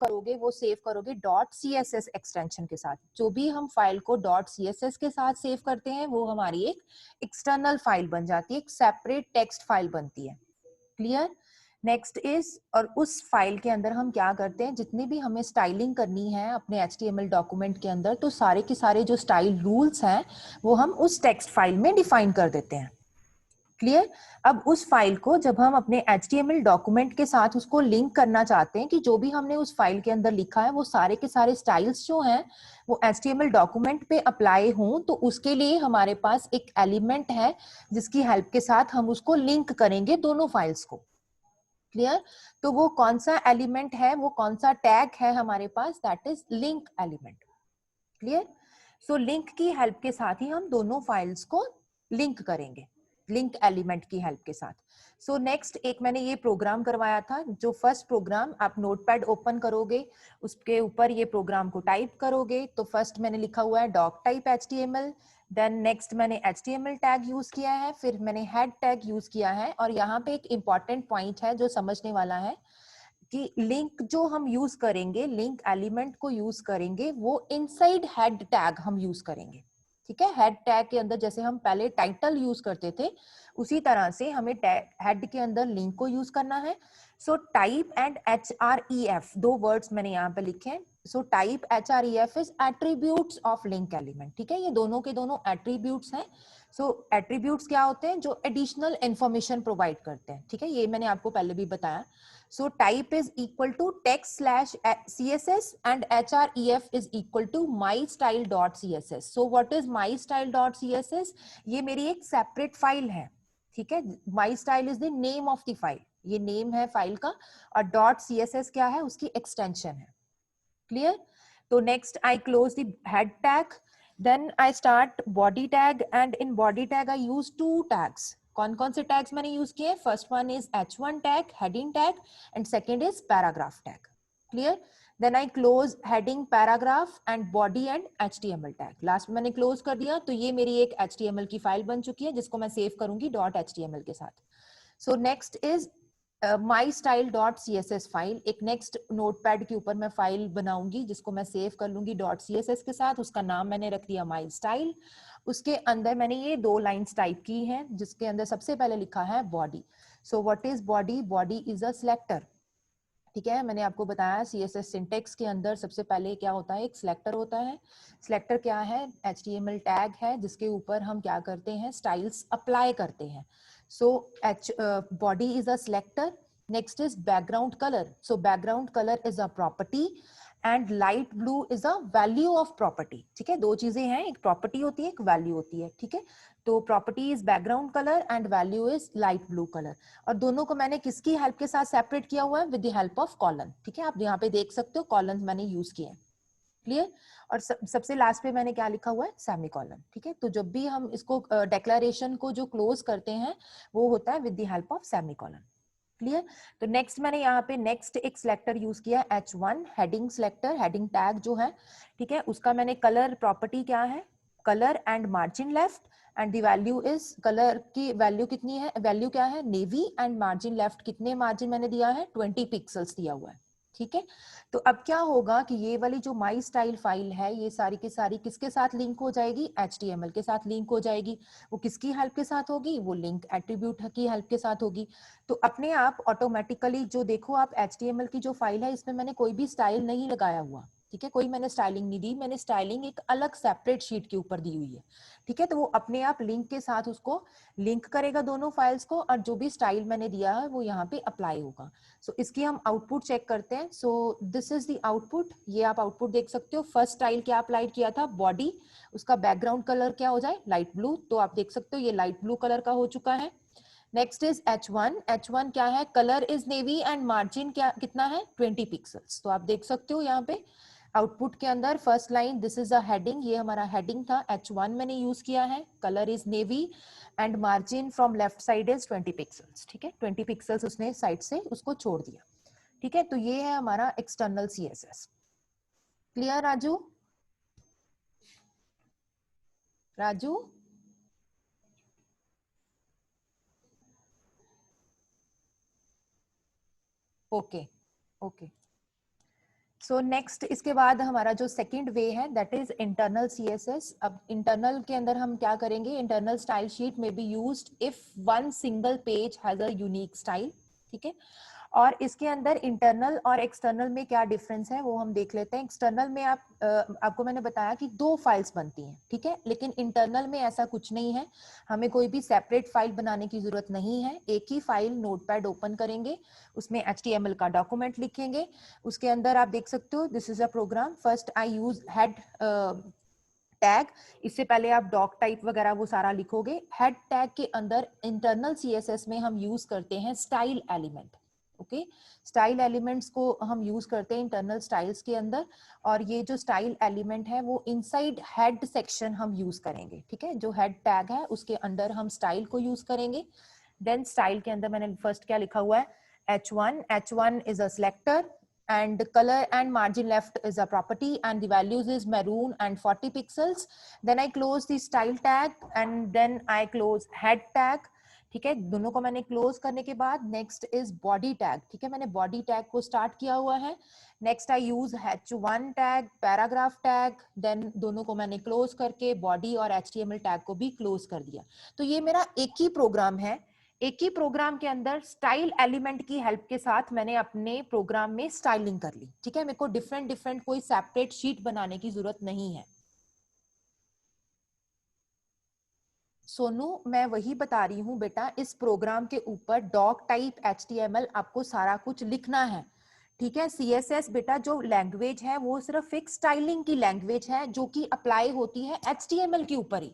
करोगे वो सेव करोगे डॉट CSS एक्सटेंशन के साथ। जो भी हम फाइल को डॉट CSS के साथ सेव करते हैं वो हमारी एक एक्सटर्नल फाइल बन जाती है, एक सेपरेट टेक्स्ट फाइल बनती है। क्लियर? नेक्स्ट इज, और उस फाइल के अंदर हम क्या करते हैं, जितनी भी हमें स्टाइलिंग करनी है अपने HTML डॉक्यूमेंट के अंदर, तो सारे के सारे जो स्टाइल रूल्स हैं वो हम उस टेक्स्ट फाइल में डिफाइन कर देते हैं। क्लियर? अब उस फाइल को जब हम अपने HTML डॉक्यूमेंट के साथ उसको लिंक करना चाहते हैं कि जो भी हमने उस फाइल के अंदर लिखा है वो सारे के सारे स्टाइल्स जो हैं वो HTML डॉक्यूमेंट पे अप्लाई हों, तो उसके लिए हमारे पास एक एलिमेंट है जिसकी हेल्प के साथ हम उसको लिंक करेंगे दोनों फाइल्स को। क्लियर? तो वो कौन सा एलिमेंट है, वो कौन सा टैग है हमारे पास, that is link element. Clear? So link की हेल्प के साथ ही हम दोनों फाइल्स को लिंक करेंगे, लिंक एलिमेंट की हेल्प के साथ। सो नेक्स्ट एक मैंने ये प्रोग्राम करवाया था, जो फर्स्ट प्रोग्राम आप नोटपैड ओपन करोगे, उसके ऊपर ये प्रोग्राम को टाइप करोगे, तो फर्स्ट मैंने लिखा हुआ है doc type HTML, then next मैंने HTML टैग यूज किया है, फिर मैंने हेड टैग यूज किया है। और यहाँ पे एक इंपॉर्टेंट पॉइंट है जो समझने वाला है कि लिंक जो हम यूज करेंगे, लिंक एलिमेंट को यूज करेंगे, वो इनसाइड हेड टैग हम यूज करेंगे। ठीक है? हेड टैग के अंदर जैसे हम पहले टाइटल यूज करते थे, उसी तरह से हमें हेड के अंदर लिंक को यूज करना है। सो टाइप एंड HREF, दो वर्ड्स मैंने यहाँ पे लिखे हैं। So type HREF is attributes of link element. ठीक है? ये दोनों के दोनों एट्रीब्यूट्स हैं। सो एट्रीब्यूट्स क्या होते हैं? जो एडिशनल इंफॉर्मेशन प्रोवाइड करते हैं। ठीक है? ये मैंने आपको पहले भी बताया। So type is equal to text/CSS and HREF is equal to mystyle.css. So what is mystyle.css? ये मेरी एक separate फाइल है। ठीक है? mystyle is the name of the file. ये नेम है फाइल का, और .css क्या है? उसकी एक्सटेंशन है। क्लियर? तो next I close the head tag, then I start body tag, and in body tag I use two tags. कौन कौन से टैग्स मैंने यूज किए? First one is H1 tag, heading tag, and second is paragraph tag. Clear? Then I close heading, paragraph and body and HTML tag. Last में मैंने close कर दिया, तो ये मेरी एक HTML की फाइल बन चुकी है जिसको मैं सेव करूंगी .html के साथ। So next is mystyle.css file. एक नेक्स्ट नोटपैड के ऊपर मैं फाइल बनाऊंगी जिसको मैं सेव कर लूंगी .css के साथ, उसका नाम मैंने रख दिया mystyle। उसके अंदर मैंने ये दो लाइंस टाइप की हैं, जिसके अंदर सबसे पहले लिखा है body. So what is body? Body is a selector. ठीक है? मैंने आपको बताया CSS सिंटेक्स के अंदर सबसे पहले क्या होता है, एक सिलेक्टर होता है। सिलेक्टर क्या है? HTML टैग है जिसके ऊपर हम क्या करते हैं, स्टाइल्स अप्लाई करते हैं। So body is a selector. Next is background colour. So background colour is a property and light blue is a value of property. ठीक है? दो चीजें हैं, एक प्रॉपर्टी होती है, एक वैल्यू होती है। ठीक है? तो property is background colour and value is light blue colour. और दोनों को मैंने किसकी हेल्प के साथ सेपरेट किया हुआ है? With the help of colon. ठीक है? आप यहाँ पे देख सकते हो कॉलन मैंने यूज किए हैं। क्लियर? और सबसे लास्ट पे मैंने क्या लिखा हुआ है? सेमीकोलन। ठीक है? तो जब भी हम इसको डेक्लेरेशन को जो क्लोज करते हैं वो होता है with the help of semicolon. Clear? तो नेक्स्ट मैंने यहाँ पे नेक्स्ट एक सिलेक्टर यूज किया H1, heading selector, heading tag जो है। ठीक है? उसका मैंने कलर प्रॉपर्टी क्या है? Colour and margin left, and the value is, colour की वैल्यू कितनी है, वैल्यू क्या है? नेवी, एंड मार्जिन लेफ्ट, कितने मार्जिन मैंने दिया है? 20 पिक्सल्स दिया हुआ है। ठीक है? तो अब क्या होगा कि ये वाली जो माई स्टाइल फाइल है, ये सारी की सारी किसके साथ लिंक हो जाएगी? HTML के साथ लिंक हो जाएगी। वो किसकी हेल्प के साथ होगी? वो लिंक एट्रीब्यूट की हेल्प के साथ होगी। तो अपने आप ऑटोमेटिकली जो देखो आप HTML की जो फाइल है, इसमें मैंने कोई भी स्टाइल नहीं लगाया हुआ। ठीक है? कोई मैंने स्टाइलिंग नहीं दी, मैंने स्टाइलिंग एक अलग सेपरेट शीट के ऊपर दी हुई है। ठीक है? तो वो अपने आप लिंक के साथ उसको लिंक करेगा दोनों फाइल्स को, और जो भी स्टाइल मैंने दिया है वो यहाँ पे अप्लाई होगा। सो इसकी हम आउटपुट चेक करते हैं। So this is the output. ये आप आउटपुट देख सकते हो। फर्स्ट स्टाइल क्या अप्लाई किया था? बॉडी। उसका बैकग्राउंड कलर क्या हो जाए? Light blue. तो आप देख सकते हो ये लाइट ब्लू कलर का हो चुका है। Next is H1। H1 क्या है? Colour is navy and margin क्या कितना है? 20 पिक्सल्स। तो आप देख सकते हो यहाँ पे आउटपुट के अंदर first line, this is a heading, ये हमारा हेडिंग था, H1 मैंने यूज किया है, colour is navy and margin from left side is 20 pixels. ठीक है? 20 पिक्सल्स उसने साइड से उसको छोड़ दिया। ठीक है? तो ये है हमारा external CSS। Clear Raju? Raju? Okay okay. So next इसके बाद हमारा जो सेकंड वे है दैट इज इंटरनल सीएसएस। अब इंटरनल के अंदर हम क्या करेंगे, इंटरनल स्टाइल शीट में be used if one single page has a unique style. ठीक है, और इसके अंदर इंटरनल और एक्सटर्नल में क्या डिफरेंस है वो हम देख लेते हैं। एक्सटर्नल में आपको मैंने बताया कि 2 फाइल्स बनती हैं, ठीक है, लेकिन इंटरनल में ऐसा कुछ नहीं है, हमें कोई भी सेपरेट फाइल बनाने की जरूरत नहीं है। एक ही फाइल नोटपैड ओपन करेंगे, उसमें HTML का डॉक्यूमेंट लिखेंगे, उसके अंदर आप देख सकते हो this is a program. First I use head tag, इससे पहले आप डॉक टाइप वगैरह वो सारा लिखोगे। हेड टैग के अंदर इंटरनल CSS में हम यूज करते हैं style element. Okay, style elements को हम यूज करते हैं इंटरनल स्टाइल्स के अंदर, और ये जो स्टाइल एलिमेंट है वो इनसाइड हेड सेक्शन हम यूज करेंगे। ठीक है, जो हेड टैग है उसके अंदर हम स्टाइल को यूज करेंगे। देन स्टाइल के अंदर मैंने फर्स्ट क्या लिखा हुआ है, H1 is a selector and color and margin left is a property and the values is maroon and 40 pixels. Then I close the style tag and then I close head tag. ठीक है, दोनों को मैंने close करने के बाद next is body tag. ठीक है, मैंने बॉडी टैग को स्टार्ट किया हुआ है। Next I use H1 tag, paragraph tag, then दोनों को मैंने क्लोज करके बॉडी और HTML टैग को भी क्लोज कर दिया। तो ये मेरा एक ही प्रोग्राम है, एक ही प्रोग्राम के अंदर स्टाइल एलिमेंट की हेल्प के साथ मैंने अपने प्रोग्राम में स्टाइलिंग कर ली। ठीक है, मेरे को डिफरेंट डिफरेंट कोई सेपरेट शीट बनाने की जरूरत नहीं है। सोनू, मैं वही बता रही हूँ बेटा, इस प्रोग्राम के ऊपर डॉक टाइप HTML आपको सारा कुछ लिखना है। ठीक है, CSS बेटा जो लैंग्वेज है वो सिर्फ एक स्टाइलिंग की लैंग्वेज है जो कि अप्लाई होती है HTML के ऊपर ही।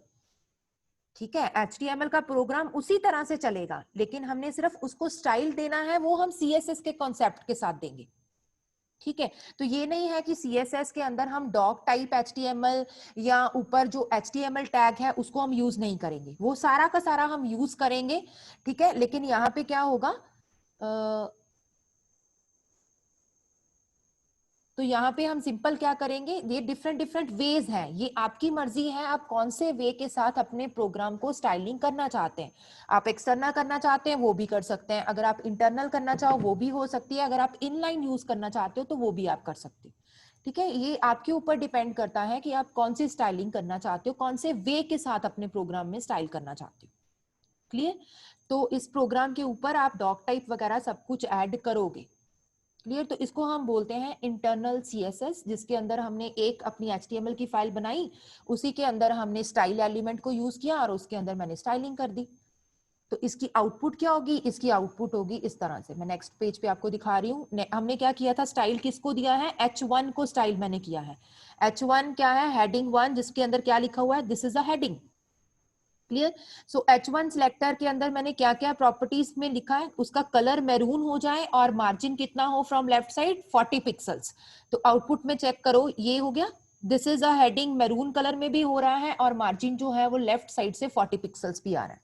ठीक है, HTML का प्रोग्राम उसी तरह से चलेगा, लेकिन हमने सिर्फ उसको स्टाइल देना है, वो हम CSS के कॉन्सेप्ट के साथ देंगे। ठीक है, तो ये नहीं है कि CSS के अंदर हम डॉक टाइप HTML या ऊपर जो HTML टैग है उसको हम यूज नहीं करेंगे, वो सारा का सारा हम यूज करेंगे। ठीक है, लेकिन यहाँ पे क्या होगा, तो यहाँ पे हम सिंपल क्या करेंगे, ये डिफरेंट डिफरेंट वेज हैं, ये आपकी मर्जी है आप कौन से वे के साथ अपने प्रोग्राम को स्टाइलिंग करना चाहते हैं। आप एक्सटर्नल करना चाहते हैं वो भी कर सकते हैं, अगर आप इंटरनल करना चाहो वो भी हो सकती है, अगर आप इनलाइन यूज करना चाहते हो तो वो भी आप कर सकते हो। ठीक है, ये आपके ऊपर डिपेंड करता है कि आप कौन सी स्टाइलिंग करना चाहते हो, कौन से वे के साथ अपने प्रोग्राम में स्टाइल करना चाहते हो। क्लियर, तो इस प्रोग्राम के ऊपर आप डॉक टाइप वगैरह सब कुछ ऐड करोगे। क्लियर, तो इसको हम बोलते हैं इंटरनल CSS, जिसके अंदर हमने एक अपनी HTML की फाइल बनाई, उसी के अंदर हमने स्टाइल एलिमेंट को यूज किया और उसके अंदर मैंने स्टाइलिंग कर दी। तो इसकी आउटपुट क्या होगी, इसकी आउटपुट होगी इस तरह से। मैं नेक्स्ट पेज पे आपको दिखा रही हूँ। हमने क्या किया था, स्टाइल किसको दिया है, H1 को स्टाइल मैंने किया है। H1 क्या है, हेडिंग 1, जिसके अंदर क्या लिखा हुआ है, this is a heading. Clear, so H1 selector के अंदर मैंने क्या क्या प्रॉपर्टीज में लिखा है, उसका कलर मैरून हो जाए और मार्जिन कितना हो फ्रॉम लेफ्ट साइड 40 पिक्सल्स। तो आउटपुट में चेक करो, ये हो गया, this is a heading, maroon colour में भी हो रहा है और मार्जिन जो है वो लेफ्ट साइड से 40 पिक्सल्स भी आ रहा है।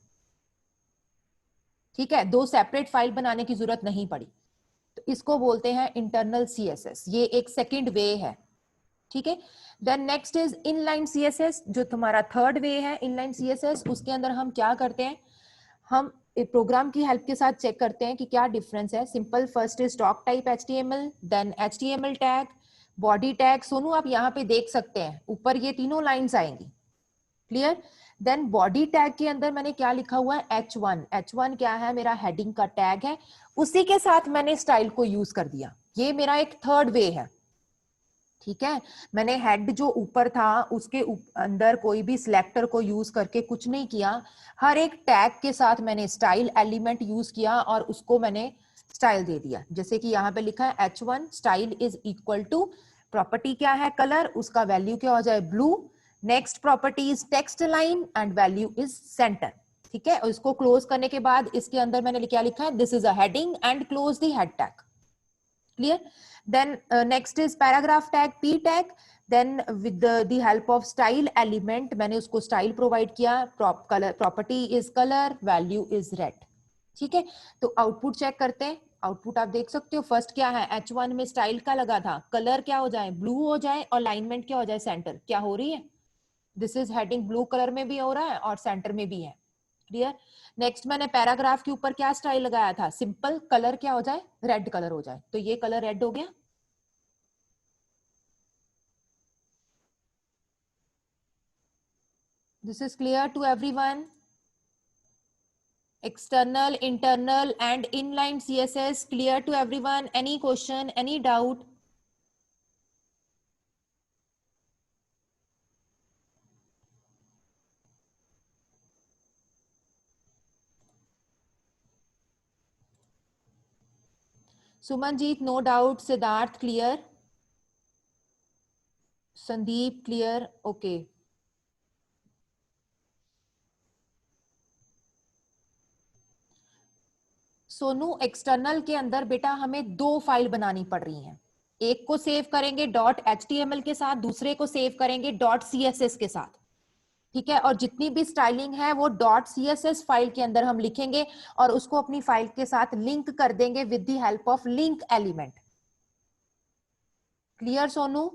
ठीक है, 2 सेपरेट फाइल बनाने की जरूरत नहीं पड़ी। तो इसको बोलते हैं इंटरनल CSS, ये एक सेकेंड वे है। ठीक है, then next is inline CSS, जो तुम्हारा थर्ड वे है इनलाइन CSS। उसके अंदर हम क्या करते हैं, हम प्रोग्राम की हेल्प के साथ चेक करते हैं कि क्या डिफरेंस है। Simple, first is doc type HTML, then HTML tag, body tag. Sonu आप यहाँ पे देख सकते हैं ऊपर ये तीनों लाइंस आएंगी। क्लियर, देन बॉडी टैग के अंदर मैंने क्या लिखा हुआ है, H1 क्या है, मेरा हेडिंग का टैग है, उसी के साथ मैंने स्टाइल को यूज कर दिया। ये मेरा एक थर्ड वे है। ठीक है, मैंने हेड जो ऊपर था उसके अंदर कोई भी सिलेक्टर को यूज करके कुछ नहीं किया, हर एक टैग के साथ मैंने स्टाइल एलिमेंट यूज किया और उसको मैंने स्टाइल दे दिया। जैसे कि यहाँ पे लिखा है H1 style is equal to, property क्या है कलर, उसका वैल्यू क्या हो जाए blue, next property is text line and value is centre. ठीक है, और इसको क्लोज करने के बाद इसके अंदर मैंने क्या लिखा है, this is a heading and close the head tag. Clear, then next is paragraph tag, P tag, then with the help of style element मैंने उसको style provide किया, color property is color, value is red। ठीक है, तो output check करते हैं। Output आप देख सकते हो, फर्स्ट क्या है, H1 में स्टाइल का लगा था, कलर क्या हो जाए ब्लू हो जाए और अलाइनमेंट क्या हो जाए सेंटर, क्या हो रही है, this is heading blue colour में भी हो रहा है और सेंटर में भी है। क्लियर, नेक्स्ट मैंने पैराग्राफ के ऊपर क्या स्टाइल लगाया था, सिंपल, कलर क्या हो जाए रेड कलर हो जाए, तो ये कलर रेड हो गया। This is clear to everyone? External, internal and inline CSS clear to everyone? Any question, any doubt? Sumanjeet, no doubt. Siddharth, clear? Sandeep, clear? Okay. Sonu, external के अंदर बेटा हमें दो फाइल बनानी पड़ रही हैं। एक को सेव करेंगे .html के साथ, दूसरे को सेव करेंगे .css के साथ। ठीक है, और जितनी भी स्टाइलिंग है वो .css फाइल के अंदर हम लिखेंगे और उसको अपनी फाइल के साथ लिंक कर देंगे with the help of link element. Clear Sonu?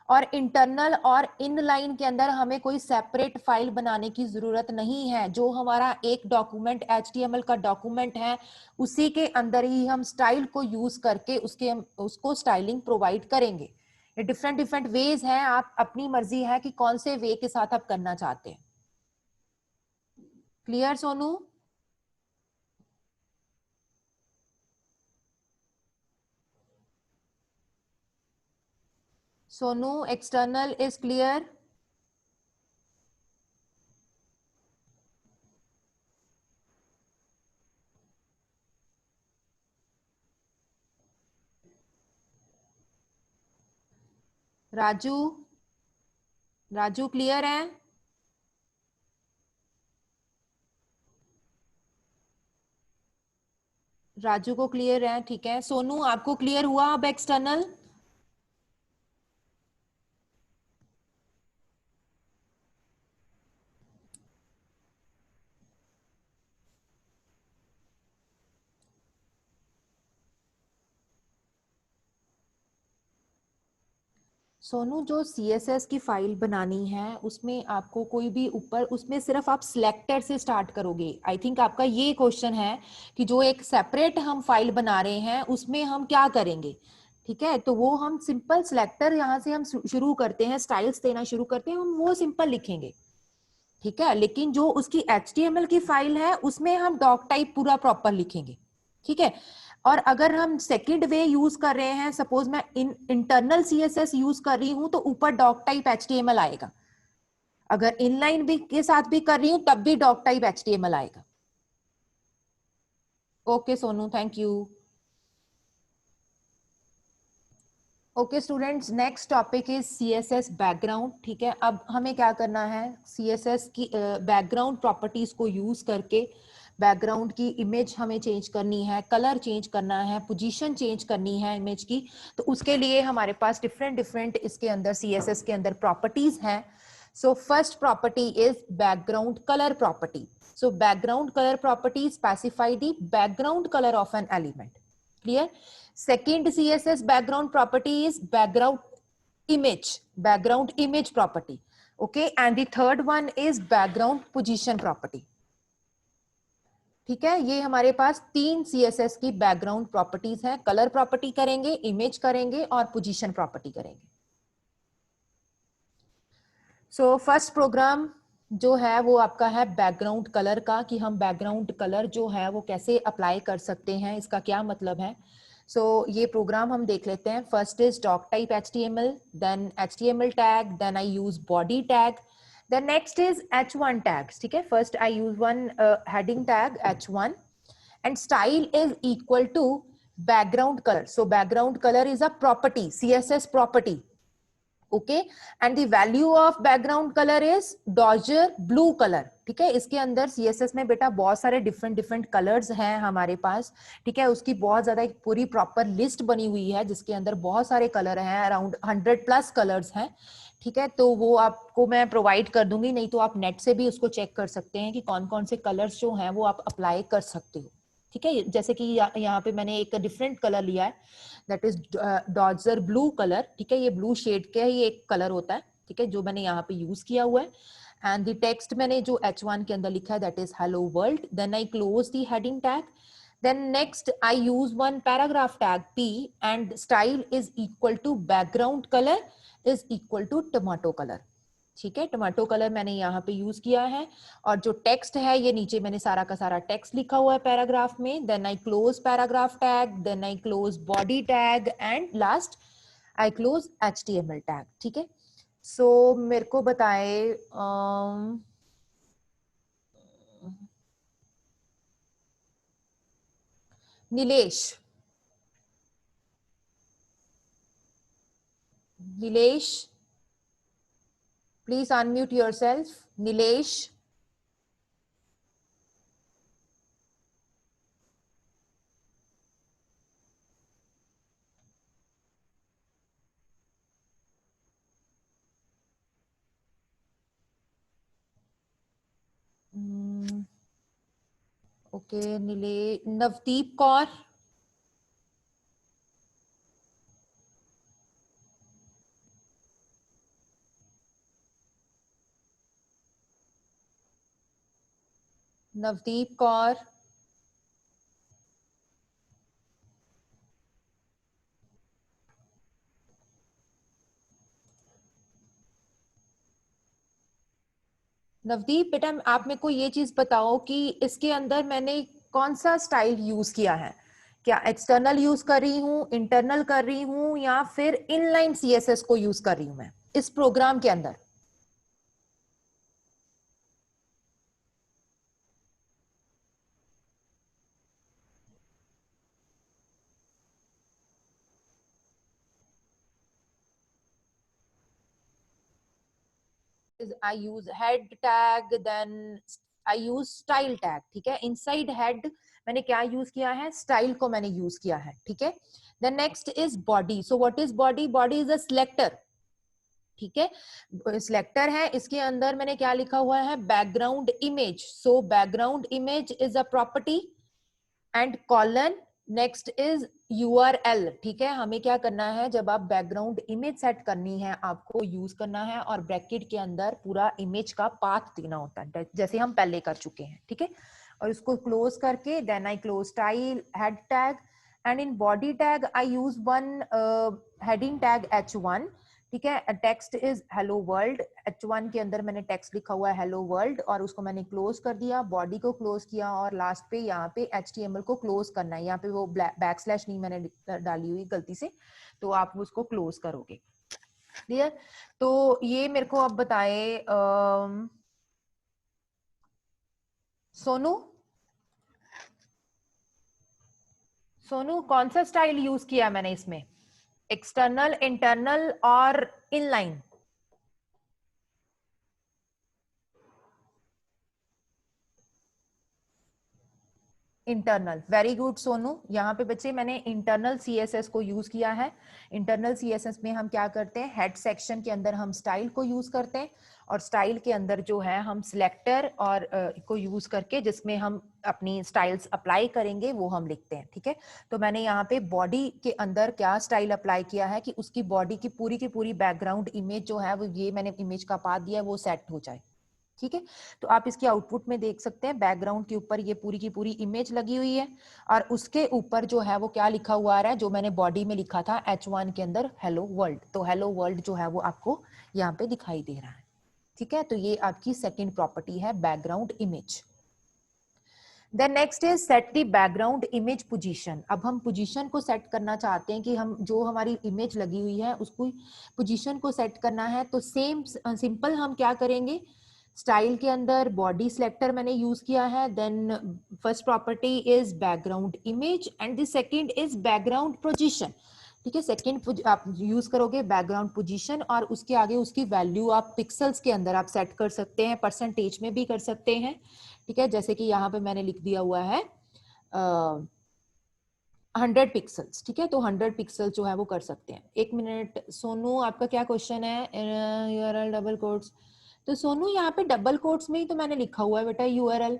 और इंटरनल और इनलाइन के अंदर हमें कोई सेपरेट फाइल बनाने की जरूरत नहीं है। जो हमारा एक डॉक्यूमेंट HTML का डॉक्यूमेंट है उसी के अंदर ही हम स्टाइल को यूज करके उसको स्टाइलिंग प्रोवाइड करेंगे। ये डिफरेंट डिफरेंट वेज हैं, आप अपनी मर्जी है कि कौन से वे के साथ आप करना चाहते हैं। Clear Sonu? Sonu, external is clear? Raju, Raju clear है? राजू को क्लियर है, ठीक है। सोनू, आपको क्लियर हुआ अब एक्सटर्नल? सोनू, जो CSS की फाइल बनानी है उसमें आपको कोई भी ऊपर, उसमें सिर्फ आप सिलेक्टर से स्टार्ट करोगे। आई थिंक आपका ये क्वेश्चन है कि जो एक सेपरेट हम फाइल बना रहे हैं उसमें हम क्या करेंगे। ठीक है, तो वो हम सिंपल सिलेक्टर यहाँ से हम शुरू करते हैं, स्टाइल्स देना शुरू करते हैं, हम वो सिंपल लिखेंगे। ठीक है, लेकिन जो उसकी HTML की फाइल है उसमें हम डॉक टाइप पूरा प्रॉपर लिखेंगे। ठीक है, और अगर हम सेकंड वे यूज कर रहे हैं, सपोज मैं इंटरनल CSS यूज कर रही हूं तो ऊपर डॉक टाइप HTML आएगा। अगर इनलाइन भी के साथ भी कर रही हूं तब भी डॉक टाइप HTML आएगा। Okay Sonu, thank you. Okay students, next topic is CSS background. ठीक है, अब हमें क्या करना है, CSS की बैकग्राउंड प्रॉपर्टीज को यूज करके बैकग्राउंड की इमेज हमें चेंज करनी है, कलर चेंज करना है, पोजीशन चेंज करनी है इमेज की। तो उसके लिए हमारे पास डिफरेंट डिफरेंट इसके अंदर CSS के अंदर प्रॉपर्टीज हैं। So first property is background colour property. So background colour property specify the background colour of an element. Clear? Second CSS background property is background image property. Okay, and the third one is background position property. ठीक है, ये हमारे पास तीन CSS की background properties हैं। Colour property करेंगे, image करेंगे और पोजीशन प्रॉपर्टी करेंगे। सो फर्स्ट प्रोग्राम जो है वो आपका है बैकग्राउंड कलर का, कि हम बैकग्राउंड कलर जो है वो कैसे अप्लाई कर सकते हैं, इसका क्या मतलब है। ये प्रोग्राम हम देख लेते हैं। First is doc type HTML, then HTML tag, then I use body tag, then next is H1 tags. ठीक है, first I use one heading tag H1 and style is equal to background color. So background color is a property, CSS property. Okay, and the value of background color is Dodger blue color. ठीक है, इसके अंदर CSS में बेटा बहुत सारे different different colours हैं हमारे पास। ठीक है, उसकी बहुत ज्यादा एक पूरी प्रॉपर लिस्ट बनी हुई है जिसके अंदर बहुत सारे कलर हैं, अराउंड 100+ कलर्स हैं। ठीक है, तो वो आपको मैं प्रोवाइड कर दूंगी, नहीं तो आप नेट से भी उसको चेक कर सकते हैं कि कौन कौन से कलर्स जो हैं वो आप अप्लाई कर सकते हो। ठीक है, जैसे कि यहाँ पे मैंने एक डिफरेंट कलर लिया है, that is Dodger blue colour. ठीक है, ये ब्लू शेड का ही एक कलर होता है। ठीक है, जो मैंने यहाँ पे यूज किया हुआ है। एंड द टेक्स्ट मैंने जो H1 के अंदर लिखा है that is hello world. Then I close the heading tag, then next I use one paragraph tag P and style is equal to background color is equal to tomato color. ठीक है, tomato colour मैंने यहाँ पे use किया है, और जो text है ये नीचे मैंने सारा का सारा टेक्स्ट लिखा हुआ है पैराग्राफ में। Then I close paragraph tag, then I close body tag, and last I close HTML tag. ठीक है, सो मेरे को बताए Nilesh, Nilesh please unmute yourself, Nilesh. Okay, नीले, नवदीप कौर, नवदीप कौर, नवदीप बेटा आप मेरे को ये चीज बताओ कि इसके अंदर मैंने कौन सा स्टाइल यूज किया है, क्या एक्सटर्नल यूज कर रही हूँ, इंटरनल कर रही हूँ, या फिर इनलाइन CSS को यूज कर रही हूँ मैं इस प्रोग्राम के अंदर? I use head tag, then I use style tag। ठीक है, इनसाइड हेड मैंने क्या यूज किया है, स्टाइल को मैंने यूज किया है। ठीक है, then next is body. So what is body? Body is a selector. ठीक है, सिलेक्टर है, इसके अंदर मैंने क्या लिखा हुआ है, background image. So background image is a property, and colon, next is URL। ठीक है, हमें क्या करना है, जब आप बैकग्राउंड इमेज सेट करनी है आपको यूज करना है, और ब्रैकेट के अंदर पूरा इमेज का पाथ देना होता है, जैसे हम पहले कर चुके हैं। ठीक है, और इसको क्लोज करके then I close style head tag, and in body tag I use one heading tag H1। ठीक है, text is hello world, H1 के अंदर मैंने टेक्स्ट लिखा हुआ है हेलो वर्ल्ड, और उसको मैंने क्लोज कर दिया, बॉडी को क्लोज किया, और लास्ट पे यहाँ पे HTML को क्लोज करना है। यहाँ पे वो बैकस्लैश नहीं मैंने डाली हुई गलती से, तो आप उसको क्लोज करोगे। क्लियर? तो ये मेरे को अब बताए सोनू, सोनू कौन सा स्टाइल यूज किया मैंने इसमें, एक्सटर्नल, इंटरनल और inline? Internal, very good Sonu. यहाँ पे बच्चे मैंने इंटरनल CSS को यूज किया है। इंटरनल CSS में हम क्या करते हैं, हेड सेक्शन के अंदर हम स्टाइल को यूज करते हैं, और स्टाइल के अंदर जो है हम सिलेक्टर और को यूज करके जिसमें हम अपनी स्टाइल्स अप्लाई करेंगे वो हम लिखते हैं। ठीक है, तो मैंने यहाँ पे बॉडी के अंदर क्या स्टाइल अप्लाई किया है कि उसकी बॉडी की पूरी बैकग्राउंड इमेज जो है वो, ये मैंने इमेज का पाथ दिया है, वो सेट हो जाए। ठीक है, तो आप इसकी आउटपुट में देख सकते हैं, बैकग्राउंड के ऊपर ये पूरी की पूरी इमेज लगी हुई है, और उसके ऊपर जो है वो क्या लिखा हुआ आ रहा है, जो मैंने बॉडी में लिखा था H1 के अंदर हेलो वर्ल्ड, तो हेलो वर्ल्ड जो है वो आपको यहाँ पे दिखाई दे रहा है। ठीक है, तो ये आपकी सेकंड प्रॉपर्टी है, background image. Then next is set the background image position. अब हम पोजीशन को सेट करना चाहते हैं कि हम जो हमारी इमेज लगी हुई है उसको पोजीशन को सेट करना है, तो सेम सिंपल हम क्या करेंगे, स्टाइल के अंदर बॉडी सिलेक्टर मैंने यूज किया है, then first property is background image, and the second is background position. ठीक है, सेकंड आप यूज करोगे बैकग्राउंड पोजीशन, और उसके आगे उसकी वैल्यू आप पिक्सल्स के अंदर आप सेट कर सकते हैं, परसेंटेज में भी कर सकते हैं। ठीक है, जैसे कि यहाँ पे मैंने लिख दिया हुआ है 100 पिक्सल्स। ठीक है, तो 100 पिक्सल जो है वो कर सकते हैं। एक मिनट सोनू, आपका क्या क्वेश्चन है, URL डबल कोट्स? तो सोनू यहाँ पे डबल कोट्स में ही तो मैंने लिखा हुआ है बेटा URL,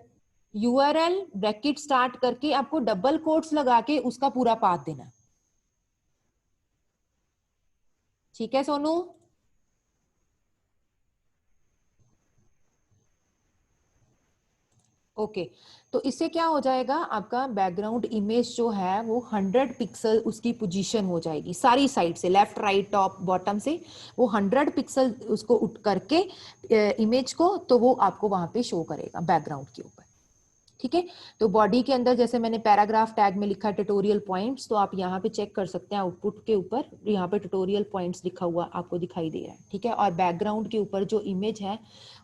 URL ब्रैकेट स्टार्ट करके आपको डबल कोट्स लगा के उसका पूरा पाथ देना है। ठीक है सोनू, ओके तो इससे क्या हो जाएगा, आपका बैकग्राउंड इमेज जो है वो 100 पिक्सल उसकी पोजीशन हो जाएगी सारी साइड से, लेफ्ट राइट टॉप बॉटम से वो 100 पिक्सल उसको उठ करके इमेज को, तो वो आपको वहां पे शो करेगा बैकग्राउंड के ऊपर। ठीक है, तो बॉडी के अंदर जैसे मैंने पैराग्राफ टैग में लिखा ट्यूटोरियल पॉइंट्स, तो आप यहाँ पे चेक कर सकते हैं आउटपुट के ऊपर, यहाँ पे ट्यूटोरियल पॉइंट्स लिखा हुआ आपको दिखाई दे रहा है। ठीक है, और बैकग्राउंड के ऊपर जो इमेज है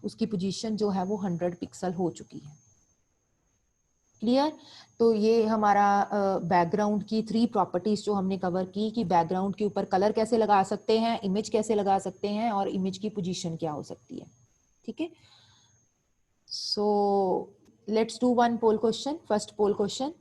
उसकी पोजीशन जो है वो 100 पिक्सल हो चुकी है। क्लियर? तो ये हमारा बैकग्राउंड की 3 प्रॉपर्टीज जो हमने कवर की, कि बैकग्राउंड के ऊपर कलर कैसे लगा सकते हैं, इमेज कैसे लगा सकते हैं, और इमेज की पोजीशन क्या हो सकती है। ठीक है, so let's do one poll question, first poll question.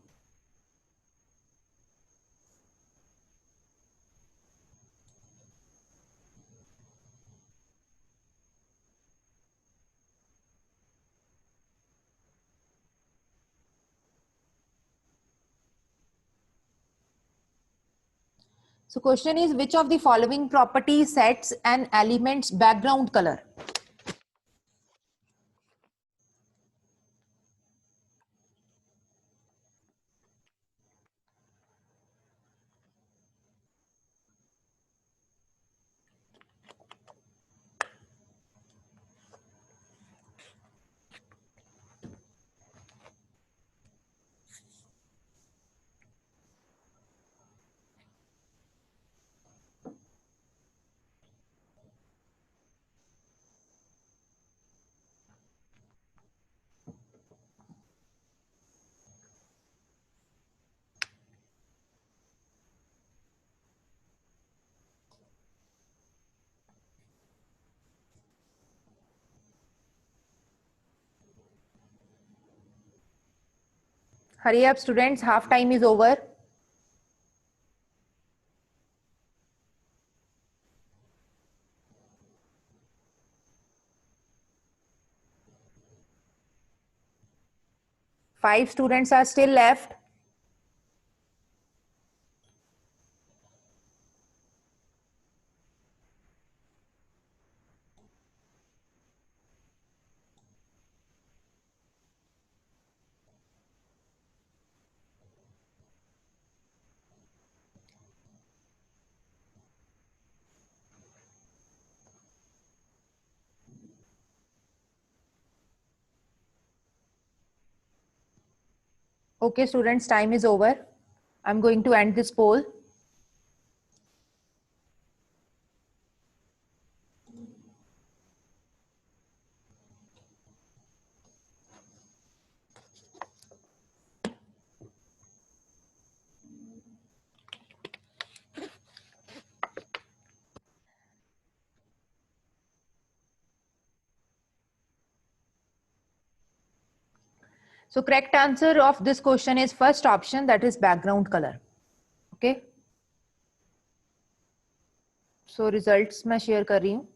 So question is, which of the following property sets an element's background color? Hurry up students, half time is over. Five students are still left. Okay students, time is over. I'm going to end this poll. So correct answer of this question is first option, that is background color. Okay. So results मैं share कर रही हूँ.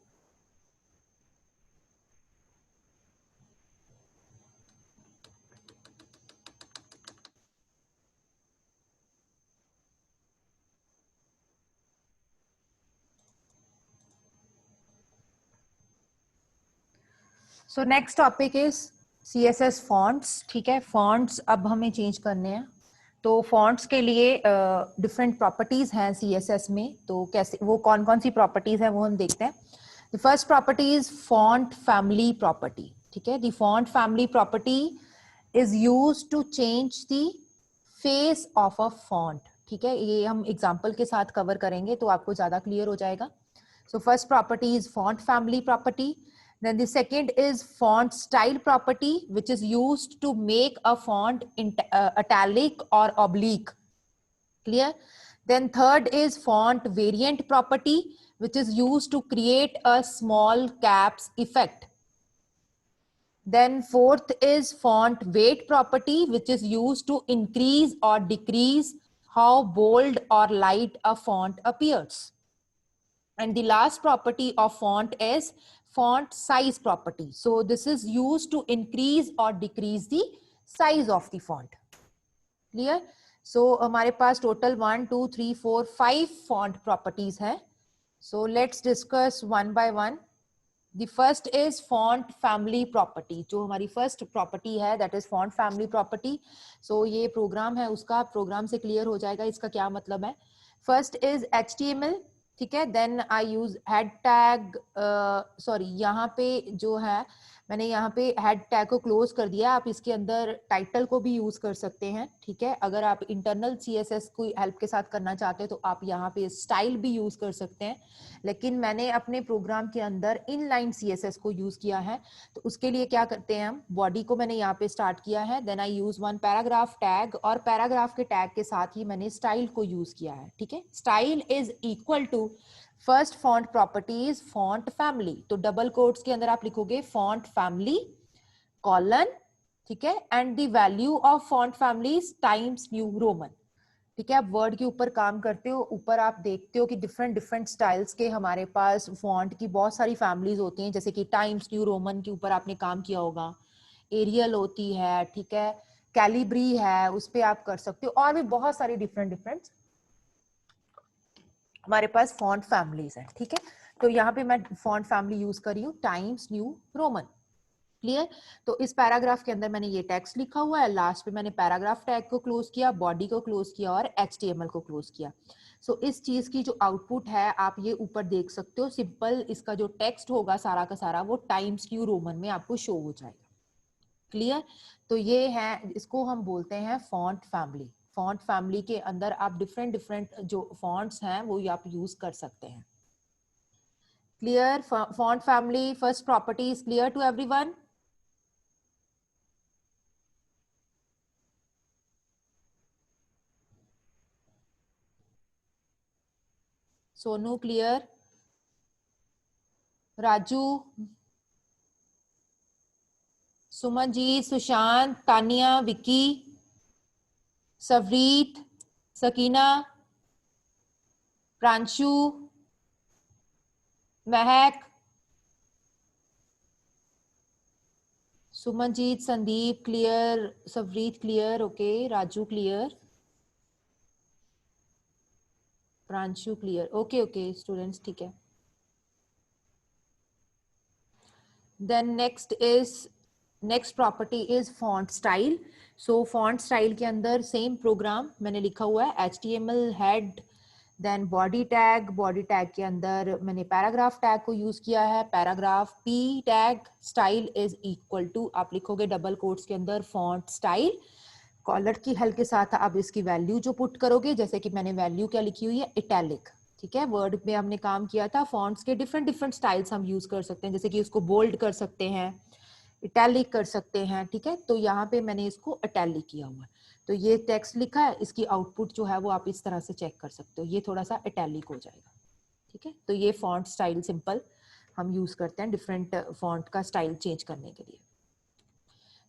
So next topic is CSS fonts. ठीक है, fonts अब हमें change करने हैं, तो fonts के लिए different properties हैं CSS में, तो कैसे वो कौन कौन सी properties हैं वो हम देखते हैं. The first property is font family property. ठीक है, the font family property is used to change the face of a font. ठीक है, ये हम example के साथ cover करेंगे तो आपको ज़्यादा clear हो जाएगा. So first property is font family property. Then the second is font style property, which is used to make a font italic or oblique. Clear? Then third is font variant property, which is used to create a small caps effect. Then fourth is font weight property, which is used to increase or decrease how bold or light a font appears. And the last property of font is font size property. So this is used to increase or decrease the size of the font. Clear? So हमारे पास total 1, 2, 3, 4, 5 font properties है. So let's discuss one by one. The first is font family property. जो हमारी first property है that is font family property. So ये programme है उसका, programme से clear हो जाएगा इसका क्या मतलब है. फर्स्ट इज HTML, ठीक है. Then I use head tag, sorry यहाँ पे जो है मैंने यहाँ पे हेड टैग को क्लोज कर दिया. आप इसके अंदर टाइटल को भी यूज कर सकते हैं, ठीक है. अगर आप इंटरनल CSS को हेल्प के साथ करना चाहते हैं तो आप यहाँ पे स्टाइल भी यूज कर सकते हैं, लेकिन मैंने अपने प्रोग्राम के अंदर इनलाइन CSS को यूज किया है. तो उसके लिए क्या करते हैं हम, बॉडी को मैंने यहाँ पे स्टार्ट किया है. Then I use one paragraph tag, और पैराग्राफ के टैग के साथ ही मैंने स्टाइल को यूज किया है, ठीक है. Style is equal to first font property is font family. तो डबल कोट्स के अंदर आप लिखोगे फॉन्ट फैमिली कॉलन, ठीक है, and the value of font family Times New Roman, ठीक है. आप वर्ड के ऊपर काम करते हो, ऊपर आप देखते हो कि डिफरेंट डिफरेंट स्टाइल्स के हमारे पास फॉन्ट की बहुत सारी फैमिलीज होती हैं, जैसे कि टाइम्स न्यू रोमन के ऊपर आपने काम किया होगा, एरियल होती है, ठीक है, कैलिब्री है, उस पे आप कर सकते हो, और भी बहुत सारी डिफरेंट डिफरेंट हमारे पास फॉन्ट फैमिलीज है, ठीक है. तो यहाँ पे मैं फॉन्ट फैमिली यूज कर रही हूँ टाइम्स न्यू रोमन. क्लियर. तो इस पैराग्राफ के अंदर मैंने ये टेक्स्ट लिखा हुआ है, लास्ट पे मैंने पैराग्राफ टैग को क्लोज किया, बॉडी को क्लोज किया और HTML को क्लोज किया. सो इस चीज की जो आउटपुट है आप ये ऊपर देख सकते हो. सिंपल इसका जो टेक्स्ट होगा सारा का सारा वो टाइम्स न्यू रोमन में आपको शो हो जाएगा. क्लियर. तो ये है, इसको हम बोलते हैं फॉन्ट फैमिली. फॉन्ट फैमिली के अंदर आप डिफरेंट डिफरेंट जो फॉन्ट्स हैं वो आप यूज कर सकते हैं. Clear. Font family first property is clear to everyone. Sonu clear, Raju, Suman ji, Sushant, Tania, Vicky, Savreet, Sakina, Pranshu, Mahak, Sumanjeet, Sandeep clear, Savreet clear, okay, Raju clear, Pranshu clear, okay okay students, ठीक है. Then next property is font style. So font style के अंदर सेम प्रोग्राम मैंने लिखा हुआ है, HTML head, then body tag के अंदर मैंने पैराग्राफ टैग को यूज किया है, paragraph P tag, style is equal to आप लिखोगे डबल कोट्स के अंदर फॉन्ट स्टाइल, कॉलर की हेल्प के साथ आप इसकी वैल्यू जो पुट करोगे, जैसे कि मैंने वैल्यू क्या लिखी हुई है, इटैलिक, ठीक है. वर्ड में हमने काम किया था, फॉन्ट्स के डिफरेंट डिफरेंट स्टाइल्स हम यूज कर सकते हैं, जैसे कि उसको बोल्ड कर सकते हैं, इटैलिक कर सकते हैं, ठीक है. तो यहाँ पे मैंने इसको इटैलिक किया हुआ है. तो ये टेक्स्ट लिखा है, इसकी आउटपुट जो है वो आप इस तरह से चेक कर सकते हो, ये थोड़ा सा इटैलिक हो जाएगा, ठीक है. तो ये फॉन्ट स्टाइल सिंपल हम यूज करते हैं डिफरेंट फॉन्ट का स्टाइल चेंज करने के लिए.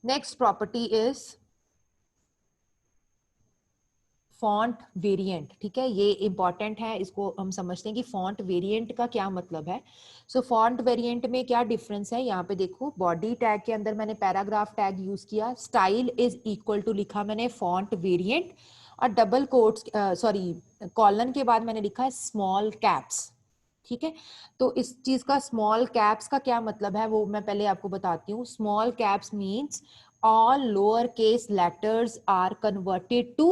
Next property is font variant, ठीक है. ये इंपॉर्टेंट है, इसको हम समझते हैं कि फॉन्ट वेरिएंट का क्या मतलब है. सो फॉन्ट वेरिएंट में क्या डिफरेंस है, यहाँ पे देखो, बॉडी टैग के अंदर मैंने पैराग्राफ टैग यूज किया, स्टाइल इज इक्वल टू लिखा मैंने फॉन्ट वेरिएंट, और डबल कोट्स सॉरी कॉलन के बाद मैंने लिखा है स्मॉल कैप्स, ठीक है. तो इस चीज का स्मॉल कैप्स का क्या मतलब है वो मैं पहले आपको बताती हूँ. Small caps means all lower case letters are converted to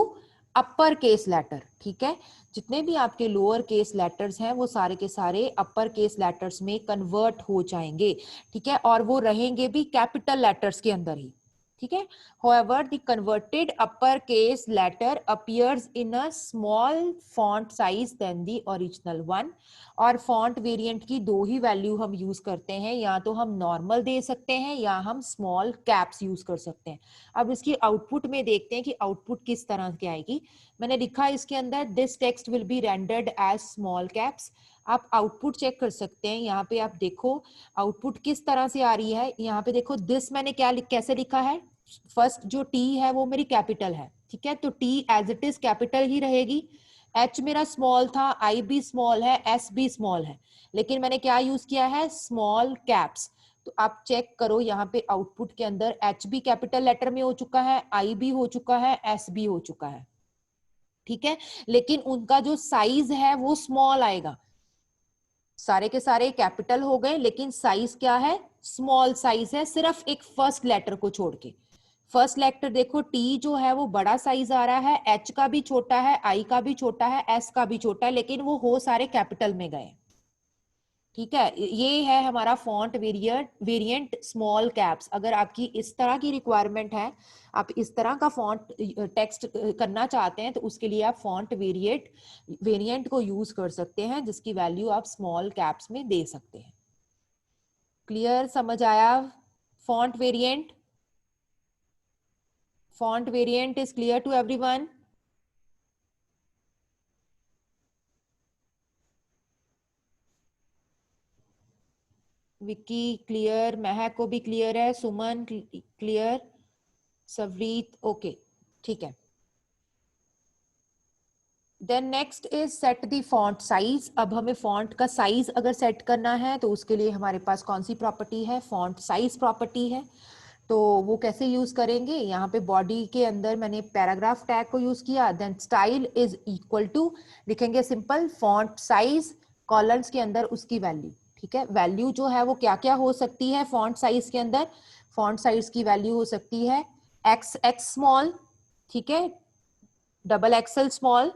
upper case letter, ठीक है. जितने भी आपके लोअर केस लेटर्स हैं वो सारे के सारे अपर केस लेटर्स में कन्वर्ट हो जाएंगे, ठीक है, और वो रहेंगे भी कैपिटल लेटर्स के अंदर ही, ठीक है. However, the converted uppercase letter appears in a small font size than the original one. और फॉन्ट वेरिएंट की दो ही वैल्यू हम यूज करते हैं, या तो हम नॉर्मल दे सकते हैं या हम स्मॉल कैप्स यूज कर सकते हैं. अब इसकी आउटपुट में देखते हैं कि आउटपुट किस तरह की आएगी. मैंने लिखा इसके अंदर this text will be rendered as small caps. आप आउटपुट चेक कर सकते हैं, यहाँ पे आप देखो आउटपुट किस तरह से आ रही है. यहाँ पे देखो दिस मैंने कैसे लिखा है, फर्स्ट जो टी है वो मेरी कैपिटल है, ठीक है. तो T as it is capital ही रहेगी. एच मेरा स्मॉल था, आई भी स्मॉल है, एस भी स्मॉल है, लेकिन मैंने क्या यूज किया है, स्मॉल कैप्स. तो आप चेक करो यहाँ पे आउटपुट के अंदर एच भी कैपिटल लेटर में हो चुका है, आई भी हो चुका है, एस भी हो चुका है, ठीक है. लेकिन उनका जो साइज है वो स्मॉल आएगा. सारे के सारे कैपिटल हो गए, लेकिन साइज क्या है, स्मॉल साइज है, सिर्फ एक फर्स्ट लेटर को छोड़ के। फर्स्ट लेटर देखो टी जो है वो बड़ा साइज आ रहा है, एच का भी छोटा है, आई का भी छोटा है, एस का भी छोटा है, लेकिन वो हो सारे कैपिटल में गए। ठीक है, ये है हमारा फॉन्ट वेरिएंट स्मॉल कैप्स। अगर आपकी इस तरह की रिक्वायरमेंट है, आप इस तरह का फॉन्ट टेक्स्ट करना चाहते हैं, तो उसके लिए आप फॉन्ट वेरिएंट को यूज कर सकते हैं, जिसकी वैल्यू आप स्मॉल कैप्स में दे सकते हैं। क्लियर, समझ आया? Font variant is clear to everyone? Vicky clear, Mehak को भी क्लियर है, सुमन क्लियर, सवरीत ओके, ठीक है। Then next is set the font size. अब हमें फॉन्ट का साइज अगर सेट करना है तो उसके लिए हमारे पास कौन सी प्रॉपर्टी है, फॉन्ट साइज प्रॉपर्टी है। तो वो कैसे यूज करेंगे, यहाँ पे बॉडी के अंदर मैंने पैराग्राफ टैग को यूज किया, then style is equal to लिखेंगे सिंपल फॉन्ट साइज, कॉलम्स के अंदर उसकी वैल्यू। ठीक है, वैल्यू जो है वो क्या क्या हो सकती है फॉन्ट साइज के अंदर, फॉन्ट साइज की वैल्यू हो सकती है एक्स स्मॉल, ठीक है, double XL small,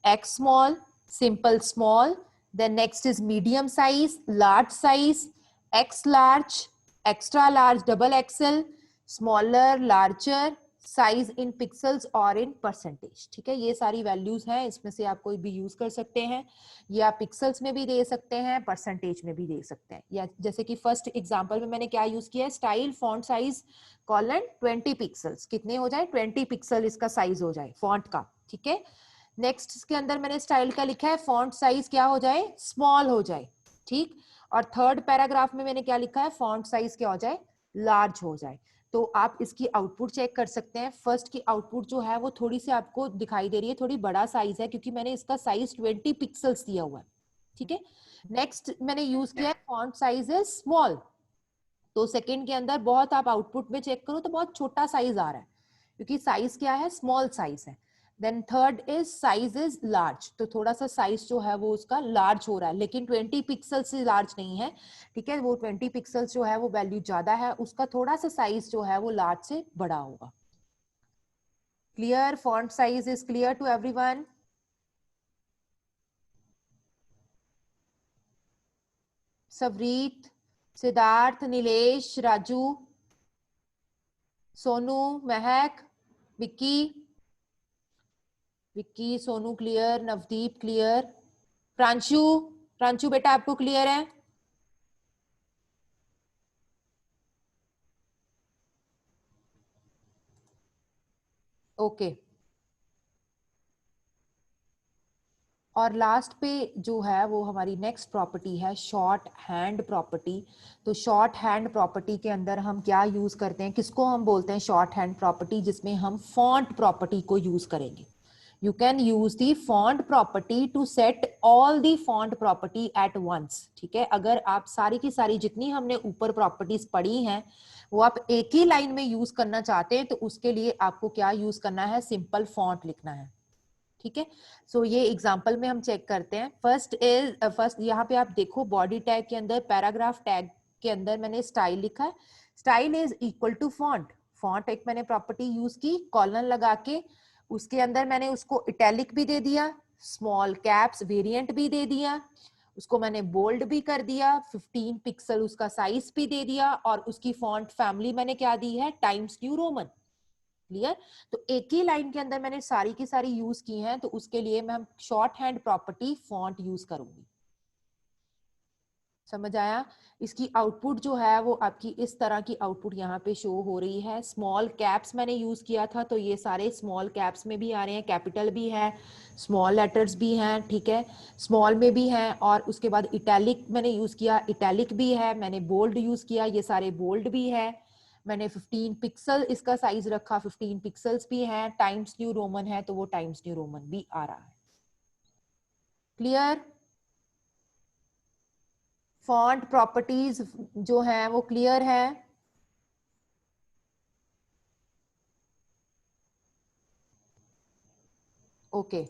x small, simple small, then next is medium size, large size, x large, extra large, double xl, smaller, larger, size in pixels और in percentage. ठीक है, ये सारी वैल्यूज हैं, इसमें से आप कोई भी यूज कर सकते हैं, ये आप पिक्सल्स में भी दे सकते हैं, परसेंटेज में भी दे सकते हैं। या जैसे कि फर्स्ट एग्जांपल में मैंने क्या यूज किया है, style font size colon 20 pixels, कितने हो जाए 20 पिक्सल इसका साइज हो जाए फॉन्ट का। ठीक है, नेक्स्ट इसके अंदर मैंने स्टाइल का लिखा है फॉन्ट साइज क्या हो जाए, स्मॉल हो जाए। ठीक, और थर्ड पैराग्राफ में मैंने क्या लिखा है, फॉन्ट साइज क्या हो जाए, लार्ज हो जाए। तो आप इसकी आउटपुट चेक कर सकते हैं। फर्स्ट की आउटपुट जो है वो थोड़ी सी आपको दिखाई दे रही है, थोड़ी बड़ा साइज है, क्योंकि मैंने इसका साइज 20 पिक्सल्स दिया हुआ है। ठीक है, नेक्स्ट मैंने यूज किया है फॉन्ट साइज इज स्मॉल, तो सेकंड के अंदर बहुत आप आउटपुट में चेक करो तो बहुत छोटा साइज आ रहा है, क्योंकि साइज क्या है, स्मॉल साइज है। Then third is size is large, तो थोड़ा सा साइज जो है वो उसका लार्ज हो रहा है, लेकिन 20 पिक्सल से लार्ज नहीं है। ठीक है, वो 20 पिक्सल्स जो है वो वैल्यू ज्यादा है, उसका थोड़ा सा साइज जो है वो लार्ज से बड़ा होगा। Clear, font size is clear to everyone? Savreet, Siddharth, Nilesh, Raju, Sonu, Mehak, Vicky, Vicky Sonu clear, Navdeep clear, Pranshu, Pranshu बेटा आपको क्लियर है? ओके। और लास्ट पे जो है वो हमारी नेक्स्ट प्रॉपर्टी है शॉर्ट हैंड प्रॉपर्टी। तो शॉर्ट हैंड प्रॉपर्टी के अंदर हम क्या यूज करते हैं, किसको हम बोलते हैं शॉर्ट हैंड प्रॉपर्टी, जिसमें हम फॉन्ट प्रॉपर्टी को यूज करेंगे। You can use the font property to set all the font property at once। ठीक है, अगर आप सारी की सारी जितनी हमने ऊपर प्रॉपर्टीज पढ़ी हैं वो आप एक ही लाइन में यूज करना चाहते हैं, तो उसके लिए आपको क्या यूज करना है, सिंपल फॉन्ट लिखना है। ठीक है, सो ये एग्जांपल में हम चेक करते हैं। फर्स्ट यहाँ पे आप देखो बॉडी टैग के अंदर पैराग्राफ टैग के अंदर मैंने स्टाइल लिखा है, style is equal to font. Font एक मैंने प्रॉपर्टी यूज की कॉलन लगा के, उसके अंदर मैंने उसको इटैलिक भी दे दिया, स्मॉल कैप्स वेरिएंट भी दे दिया, उसको मैंने बोल्ड भी कर दिया, 15 पिक्सल उसका साइज भी दे दिया, और उसकी फॉन्ट फैमिली मैंने क्या दी है, टाइम्स न्यू रोमन। क्लियर, तो एक ही लाइन के अंदर मैंने सारी की सारी यूज की हैं, तो उसके लिए मैं short hand property font use करूंगी। समझ आया? इसकी आउटपुट जो है वो आपकी इस तरह की आउटपुट यहाँ पे शो हो रही है। स्मॉल कैप्स मैंने यूज किया था, तो ये सारे स्मॉल कैप्स में भी आ रहे हैं, कैपिटल भी है, स्मॉल लेटर्स भी हैं, ठीक है, स्मॉल में भी हैं, और उसके बाद इटैलिक मैंने यूज किया, इटैलिक भी है, मैंने बोल्ड यूज किया, ये सारे बोल्ड भी है, मैंने 15 पिक्सल इसका साइज रखा, 15 पिक्सल्स भी हैं, टाइम्स न्यू रोमन है तो वो टाइम्स न्यू रोमन भी आ रहा है। क्लियर, फॉन्ट प्रॉपर्टीज जो है वो क्लियर है? ओके,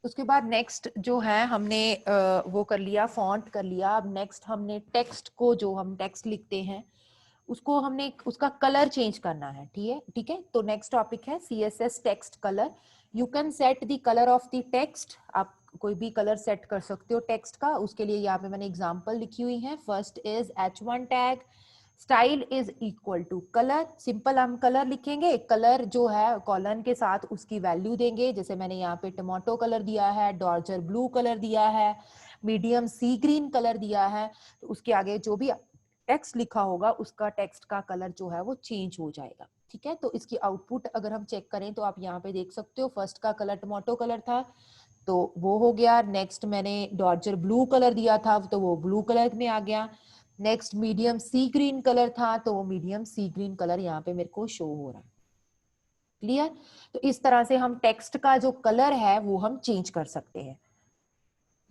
उसके बाद नेक्स्ट जो है हमने वो कर लिया, फॉन्ट कर लिया। अब नेक्स्ट हमने टेक्स्ट को, जो हम टेक्स्ट लिखते हैं उसको हमने उसका कलर चेंज करना है। ठीक है। तो नेक्स्ट टॉपिक है CSS text colour. You can set the colour of the text. आप कोई भी कलर सेट कर सकते हो टेक्स्ट का। उसके लिए यहाँ पे मैंने एग्जांपल लिखी हुई है। First is H1 tag, style is equal to colour. Simple हम कलर लिखेंगे, कलर जो है कॉलन के साथ उसकी वैल्यू देंगे। जैसे मैंने यहाँ पे टमाटो कलर दिया है, डॉर्जर ब्लू कलर दिया है, मीडियम सी ग्रीन कलर दिया है। तो उसके आगे जो भी टेक्स्ट लिखा होगा उसका टेक्स्ट का कलर जो है वो चेंज हो जाएगा। ठीक है। तो इसकी आउटपुट अगर हम चेक करें तो आप यहाँ पे देख सकते हो, फर्स्ट का कलर टमाटो कलर था तो वो हो गया। नेक्स्ट मैंने डॉर्जर ब्लू कलर दिया था तो वो ब्लू कलर में आ गया। नेक्स्ट मीडियम सी ग्रीन कलर था तो वो मीडियम सी ग्रीन कलर यहाँ पे मेरे को शो हो रहा है। क्लियर। तो इस तरह से हम टेक्स्ट का जो कलर है वो हम चेंज कर सकते हैं।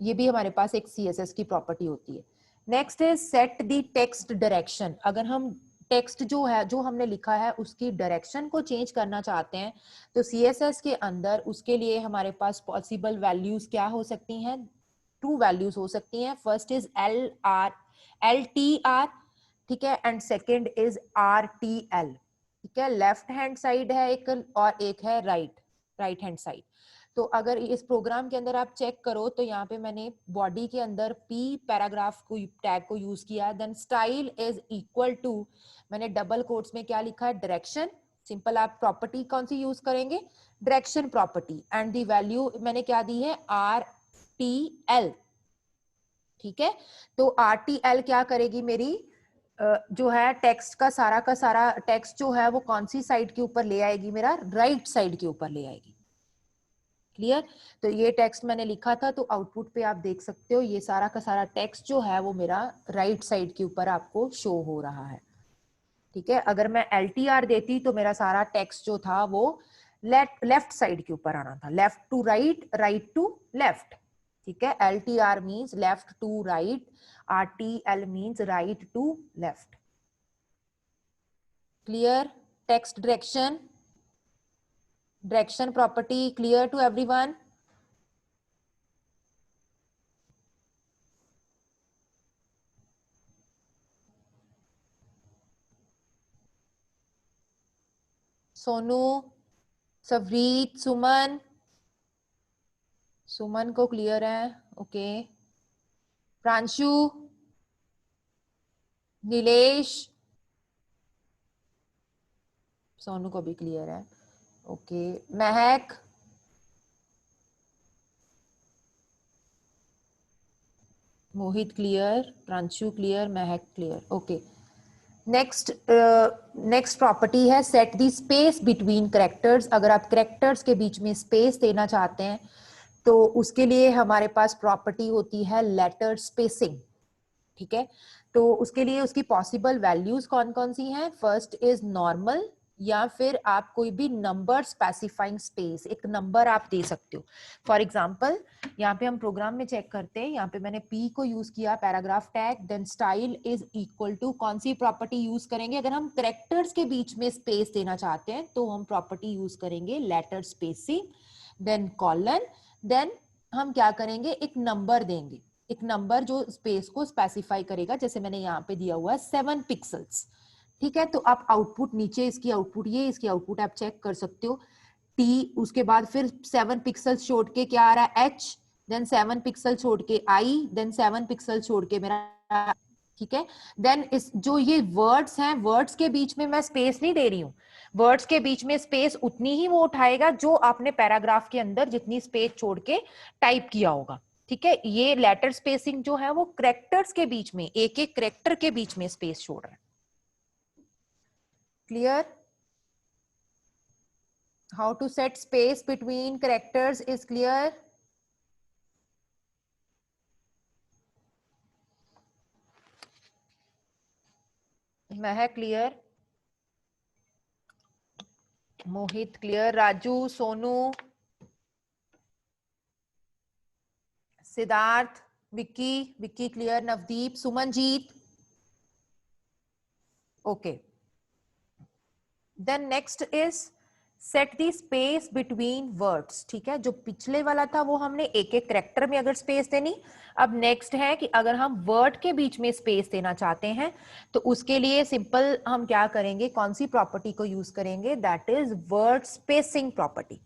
ये भी हमारे पास एक CSS की प्रॉपर्टी होती है। नेक्स्ट है सेट द टेक्स्ट डायरेक्शन। अगर हम टेक्स्ट जो है, जो हमने लिखा है उसकी डायरेक्शन को चेंज करना चाहते हैं तो CSS के अंदर उसके लिए हमारे पास पॉसिबल वैल्यूज क्या हो सकती हैं? 2 वैल्यूज हो सकती हैं। फर्स्ट इज LTR, ठीक है, एंड सेकंड इज RTL। ठीक है। लेफ्ट हैंड साइड है एक और एक है राइट हैंड साइड। तो अगर इस प्रोग्राम के अंदर आप चेक करो तो यहाँ पे मैंने बॉडी के अंदर P पैराग्राफ को टैग को यूज किया। Then style is equal to, मैंने डबल कोट्स में क्या लिखा है? डायरेक्शन। सिंपल आप प्रॉपर्टी कौन सी यूज करेंगे? Direction property. And the value मैंने क्या दी है? RTL। ठीक है। तो RTL क्या करेगी मेरी? जो है टेक्स्ट का सारा टेक्स्ट जो है वो कौन सी साइड के ऊपर ले आएगी? मेरा राइट साइड के ऊपर ले आएगी। क्लियर। तो ये टेक्स्ट मैंने लिखा था तो आउटपुट पे आप देख सकते हो ये सारा का सारा टेक्स्ट जो है वो मेरा राइट साइड के ऊपर आपको शो हो रहा है। ठीक है। अगर मैं LTR देती तो मेरा सारा टेक्स्ट जो था वो लेफ्ट साइड के ऊपर आना था, left to right, right to left. ठीक है। LTR means left to right, RTL means right to left. Clear. Text direction property clear to everyone? Sonu, Savreet, Suman, Suman को क्लियर है? ओके। प्रांशु, नीलेश, सोनू को भी क्लियर है। ओके। महक, मोहित clear, Pranshu clear, Mehak clear. Okay. Next property है set the space between characters. अगर आप characters के बीच में स्पेस देना चाहते हैं तो उसके लिए हमारे पास प्रॉपर्टी होती है लेटर स्पेसिंग। ठीक है। तो उसके लिए उसकी पॉसिबल वैल्यूज कौन कौन सी हैं? फर्स्ट इज नॉर्मल, या फिर आप कोई भी नंबर स्पेसिफाइंग स्पेस, एक नंबर आप दे सकते हो। फॉर एग्जांपल यहाँ पे हम प्रोग्राम में चेक करते हैं, यहाँ पे मैंने P को यूज किया paragraph tag, then style is equal to कौन सी प्रॉपर्टी यूज करेंगे? अगर हम करेक्टर्स के बीच में स्पेस देना चाहते हैं तो हम प्रॉपर्टी यूज करेंगे letter spacing, then colon, then हम क्या करेंगे? एक नंबर देंगे, एक नंबर जो स्पेस को स्पेसिफाई करेगा। जैसे मैंने यहाँ पे दिया हुआ है 7 पिक्सल्स। ठीक है। तो आप आउटपुट नीचे इसकी आउटपुट, ये इसकी आउटपुट आप चेक कर सकते हो। T, उसके बाद फिर 7 पिक्सल छोड़ के क्या आ रहा है? H, देन 7 पिक्सल छोड़ के I, देन 7 पिक्सल छोड़ के मेरा। ठीक है। देन इस जो ये वर्ड्स हैं, वर्ड्स के बीच में मैं स्पेस नहीं दे रही हूँ। वर्ड्स के बीच में स्पेस उतनी ही वो उठाएगा जो आपने पैराग्राफ के अंदर जितनी स्पेस छोड़ के टाइप किया होगा। ठीक है। ये लेटर स्पेसिंग जो है वो करेक्टर्स के बीच में, एक एक करेक्टर के बीच में स्पेस छोड़ रहा है। Clear. How to set space between characters is clear? Mehak clear, Mohit clear, Raju, Sonu, Siddharth, Vicky, Vicky clear, Navdeep, Sumanjeet. Okay. Then next is set the space between words, ठीक है। जो पिछले वाला था वो हमने एक एक कैरेक्टर में अगर स्पेस देनी, अब नेक्स्ट है कि अगर हम वर्ड के बीच में स्पेस देना चाहते हैं तो उसके लिए सिंपल हम क्या करेंगे, कौन सी प्रॉपर्टी को यूज करेंगे, that is word spacing property,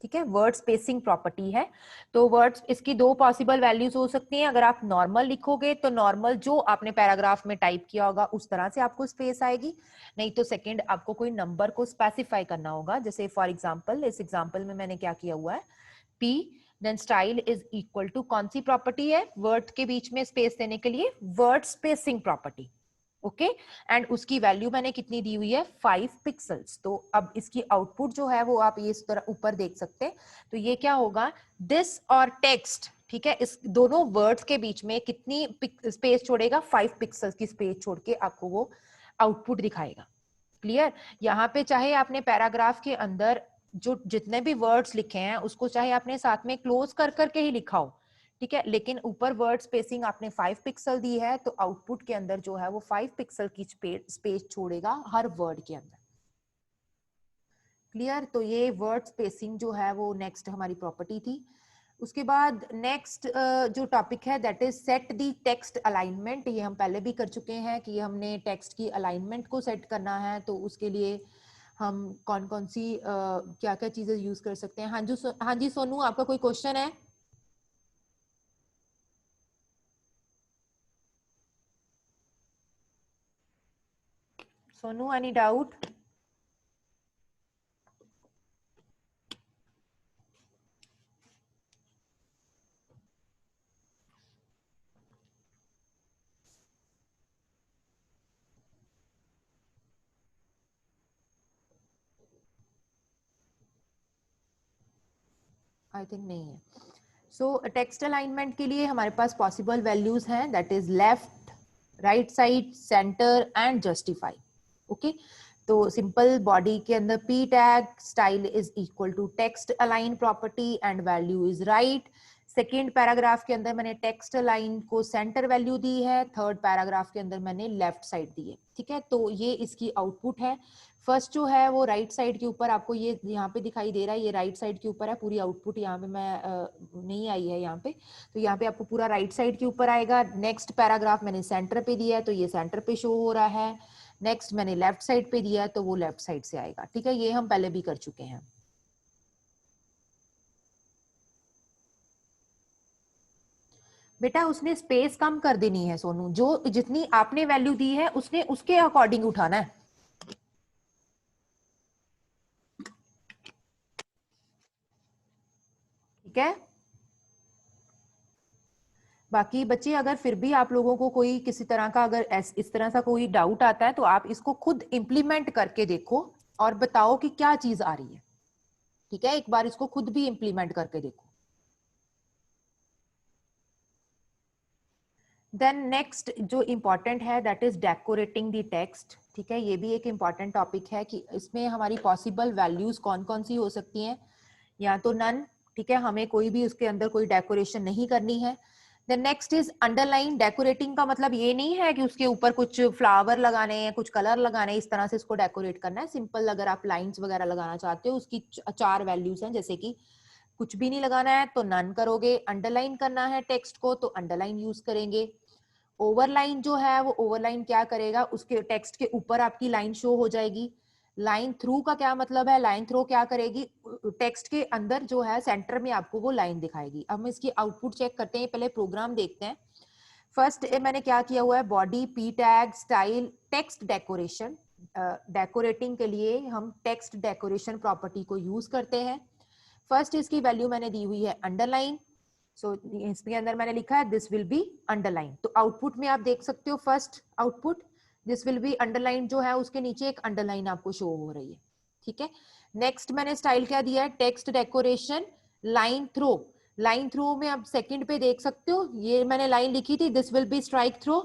ठीक है। वर्ड स्पेसिंग प्रॉपर्टी है। तो वर्ड्स, इसकी दो पॉसिबल वैल्यूज हो सकती हैं। अगर आप नॉर्मल लिखोगे तो नॉर्मल जो आपने पैराग्राफ में टाइप किया होगा उस तरह से आपको स्पेस आएगी, नहीं तो सेकंड आपको कोई नंबर को स्पेसिफाई करना होगा। जैसे फॉर एग्जांपल, इस एग्जांपल में मैंने क्या किया हुआ है, p then style is equal to कौन सी प्रॉपर्टी है, वर्ड के बीच में स्पेस देने के लिए word spacing property, okay. And उसकी वैल्यू मैंने कितनी दी हुई है, 5 पिक्सल्स। तो अब इसकी आउटपुट जो है वो आप ये इस तरह ऊपर देख सकते हैं। तो ये क्या होगा, दिस और टेक्स्ट, ठीक है, इस दोनों वर्ड्स के बीच में कितनी स्पेस छोड़ेगा, 5 पिक्सल्स की स्पेस छोड़ के आपको वो आउटपुट दिखाएगा। क्लियर। यहाँ पे चाहे आपने पैराग्राफ के अंदर जो जितने भी वर्ड्स लिखे हैं उसको चाहे आपने साथ में क्लोज कर करके ही लिखा हो, ठीक है, लेकिन ऊपर वर्ड स्पेसिंग आपने 5 पिक्सल दी है तो आउटपुट के अंदर जो है वो 5 पिक्सल की स्पेस छोड़ेगा हर वर्ड के अंदर। क्लियर। तो ये वर्ड स्पेसिंग जो है वो नेक्स्ट हमारी प्रॉपर्टी थी। उसके बाद नेक्स्ट जो टॉपिक है that is set the text alignment. ये हम पहले भी कर चुके हैं कि हमने टेक्स्ट की अलाइनमेंट को सेट करना है, तो उसके लिए हम कौन कौन सी क्या क्या चीजें यूज कर सकते हैं। हाँ जी सोनू, आपका कोई क्वेश्चन है? Sonu, any doubt? I think नहीं है। सो टेक्स्ट अलाइनमेंट के लिए हमारे पास पॉसिबल वैल्यूज हैं, that is left, right side, centre and justify, okay. तो सिंपल बॉडी के अंदर p tag style is equal to text align property and value is right. Second paragraph के अंदर मैंने टेक्स्ट अलाइन को सेंटर वैल्यू दी है, थर्ड पैराग्राफ के अंदर मैंने लेफ्ट साइड दी है, ठीक है। तो ये इसकी आउटपुट है। फर्स्ट जो है वो राइट साइड के ऊपर आपको ये यहाँ पे दिखाई दे रहा है, ये राइट साइड के ऊपर है पूरी आउटपुट। यहाँ पे मैं नहीं आई है यहाँ पे, तो यहाँ पे आपको पूरा राइट साइड के ऊपर आएगा। नेक्स्ट पैराग्राफ मैंने सेंटर पे दिया है तो ये सेंटर पे शो हो रहा है। नेक्स्ट मैंने लेफ्ट साइड पे दिया है तो वो लेफ्ट साइड से आएगा, ठीक है। ये हम पहले भी कर चुके हैं। बेटा उसने स्पेस कम कर देनी है सोनू, जो जितनी आपने वैल्यू दी है उसने उसके अकॉर्डिंग उठाना है, ठीक है। बाकी बच्चे अगर फिर भी आप लोगों को कोई किसी तरह का अगर इस तरह सा कोई डाउट आता है तो आप इसको खुद इंप्लीमेंट करके देखो और बताओ कि क्या चीज आ रही है, ठीक है। एक बार इसको खुद भी इंप्लीमेंट करके देखो। देन नेक्स्ट जो इंपॉर्टेंट है that is decorating the text, ठीक है। ये भी एक इंपॉर्टेंट टॉपिक है कि इसमें हमारी पॉसिबल वैल्यूज कौन कौन सी हो सकती हैं, या तो नन, ठीक है, हमें कोई भी उसके अंदर कोई डेकोरेशन नहीं करनी है। Then next is underline. Decorating का मतलब ये नहीं है कि उसके ऊपर कुछ फ्लावर लगाने हैं, कुछ कलर लगाने हैं, इस तरह से इसको डेकोरेट करना है। सिंपल अगर आप लाइंस वगैरह लगाना चाहते हो, उसकी 4 वैल्यूज हैं, जैसे कि कुछ भी नहीं लगाना है तो नन करोगे, अंडरलाइन करना है टेक्स्ट को तो अंडरलाइन यूज करेंगे। ओवरलाइन जो है वो ओवरलाइन क्या करेगा, उसके टेक्स्ट के ऊपर आपकी लाइन शो हो जाएगी। लाइन थ्रू का क्या मतलब है, लाइन थ्रू क्या करेगी, टेक्स्ट के अंदर जो है सेंटर में आपको वो लाइन दिखाएगी। अब हम इसकी आउटपुट चेक करते हैं, पहले प्रोग्राम देखते हैं। फर्स्ट मैंने क्या किया हुआ है, body p tag style text decoration. Decorating के लिए हम टेक्स्ट डेकोरेशन प्रॉपर्टी को यूज करते हैं। फर्स्ट इसकी वैल्यू मैंने दी हुई है अंडरलाइन, सो इसके अंदर मैंने लिखा है दिस विल बी अंडरलाइन। तो आउटपुट में आप देख सकते हो first output this will B underline जो है उसके नीचे एक अंडरलाइन आपको शो हो रही है, ठीक है। नेक्स्ट मैंने स्टाइल क्या दिया है, text decoration line throw. Line throw में आप सेकंड पे देख सकते हो, ये मैंने लाइन लिखी थी this will be strike through,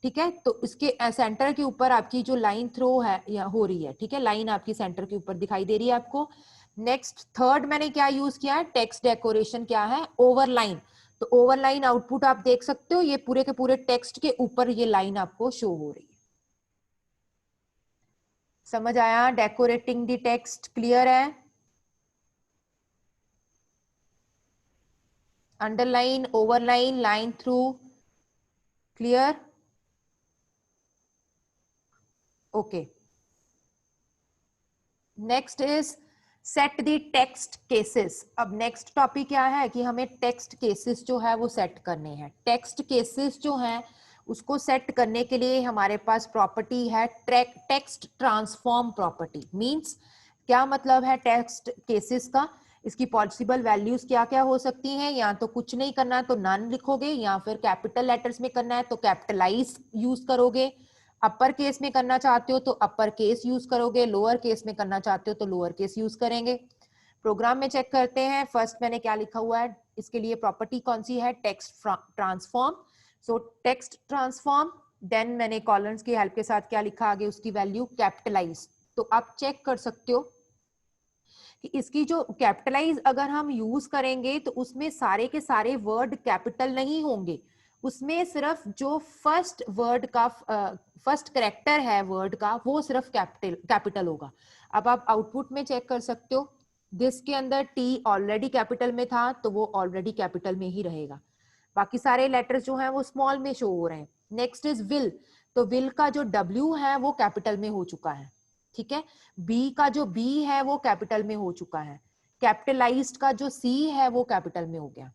ठीक है। तो इसके सेंटर के ऊपर आपकी जो लाइन थ्रो है या हो रही है, ठीक है, लाइन आपकी सेंटर के ऊपर दिखाई दे रही है आपको। नेक्स्ट थर्ड मैंने क्या यूज किया है, टेक्स्ट डेकोरेशन क्या है, ओवरलाइन। तो ओवरलाइन आउटपुट आप देख सकते हो, ये पूरे के पूरे टेक्स्ट के ऊपर ये लाइन आपको शो हो रही है। समझ आया? डेकोरेटिंग द टेक्स्ट क्लियर है? underline, overline, line through. Clear? Okay. Next is set the text cases. अब नेक्स्ट टॉपिक क्या है कि हमें टेक्स्ट केसेस जो है वो सेट करने हैं. टेक्स्ट केसेस जो हैं उसको सेट करने के लिए हमारे पास प्रॉपर्टी है टेक्स्ट ट्रांसफॉर्म प्रॉपर्टी. मींस क्या मतलब है टेक्स्ट केसेस का? इसकी पॉसिबल वैल्यूज क्या क्या हो सकती हैं? या तो कुछ नहीं करना है तो नन लिखोगे, या फिर कैपिटल लेटर्स में करना है तो कैपिटलाइज यूज करोगे, अपर केस में करना चाहते हो तो अपर केस यूज करोगे, लोअर केस में करना चाहते हो तो लोअर केस यूज करेंगे. प्रोग्राम में चेक करते हैं. फर्स्ट मैंने क्या लिखा हुआ है, इसके लिए प्रॉपर्टी कौन सी है? Text transform. So text transform. Then मैंने कॉलम्स की हेल्प के साथ क्या लिखा आगे, उसकी वैल्यू कैपिटलाइज. तो आप चेक कर सकते हो कि इसकी जो कैपिटलाइज अगर हम यूज करेंगे तो उसमें सारे के सारे वर्ड कैपिटल नहीं होंगे. उसमें सिर्फ जो फर्स्ट वर्ड का फर्स्ट करेक्टर है वर्ड का वो सिर्फ कैपिटल होगा. अब आप आउटपुट में चेक कर सकते हो. दिस के अंदर टी ऑलरेडी कैपिटल में था तो वो ऑलरेडी कैपिटल में ही रहेगा. बाकी सारे लेटर्स जो हैं वो स्मॉल में शो हो रहे हैं. Next is will. तो विल का जो डब्ल्यू है वो कैपिटल में हो चुका है. ठीक है. बी का जो बी है वो कैपिटल में हो चुका है. कैपिटलाइज्ड का जो सी है वो कैपिटल में हो गया.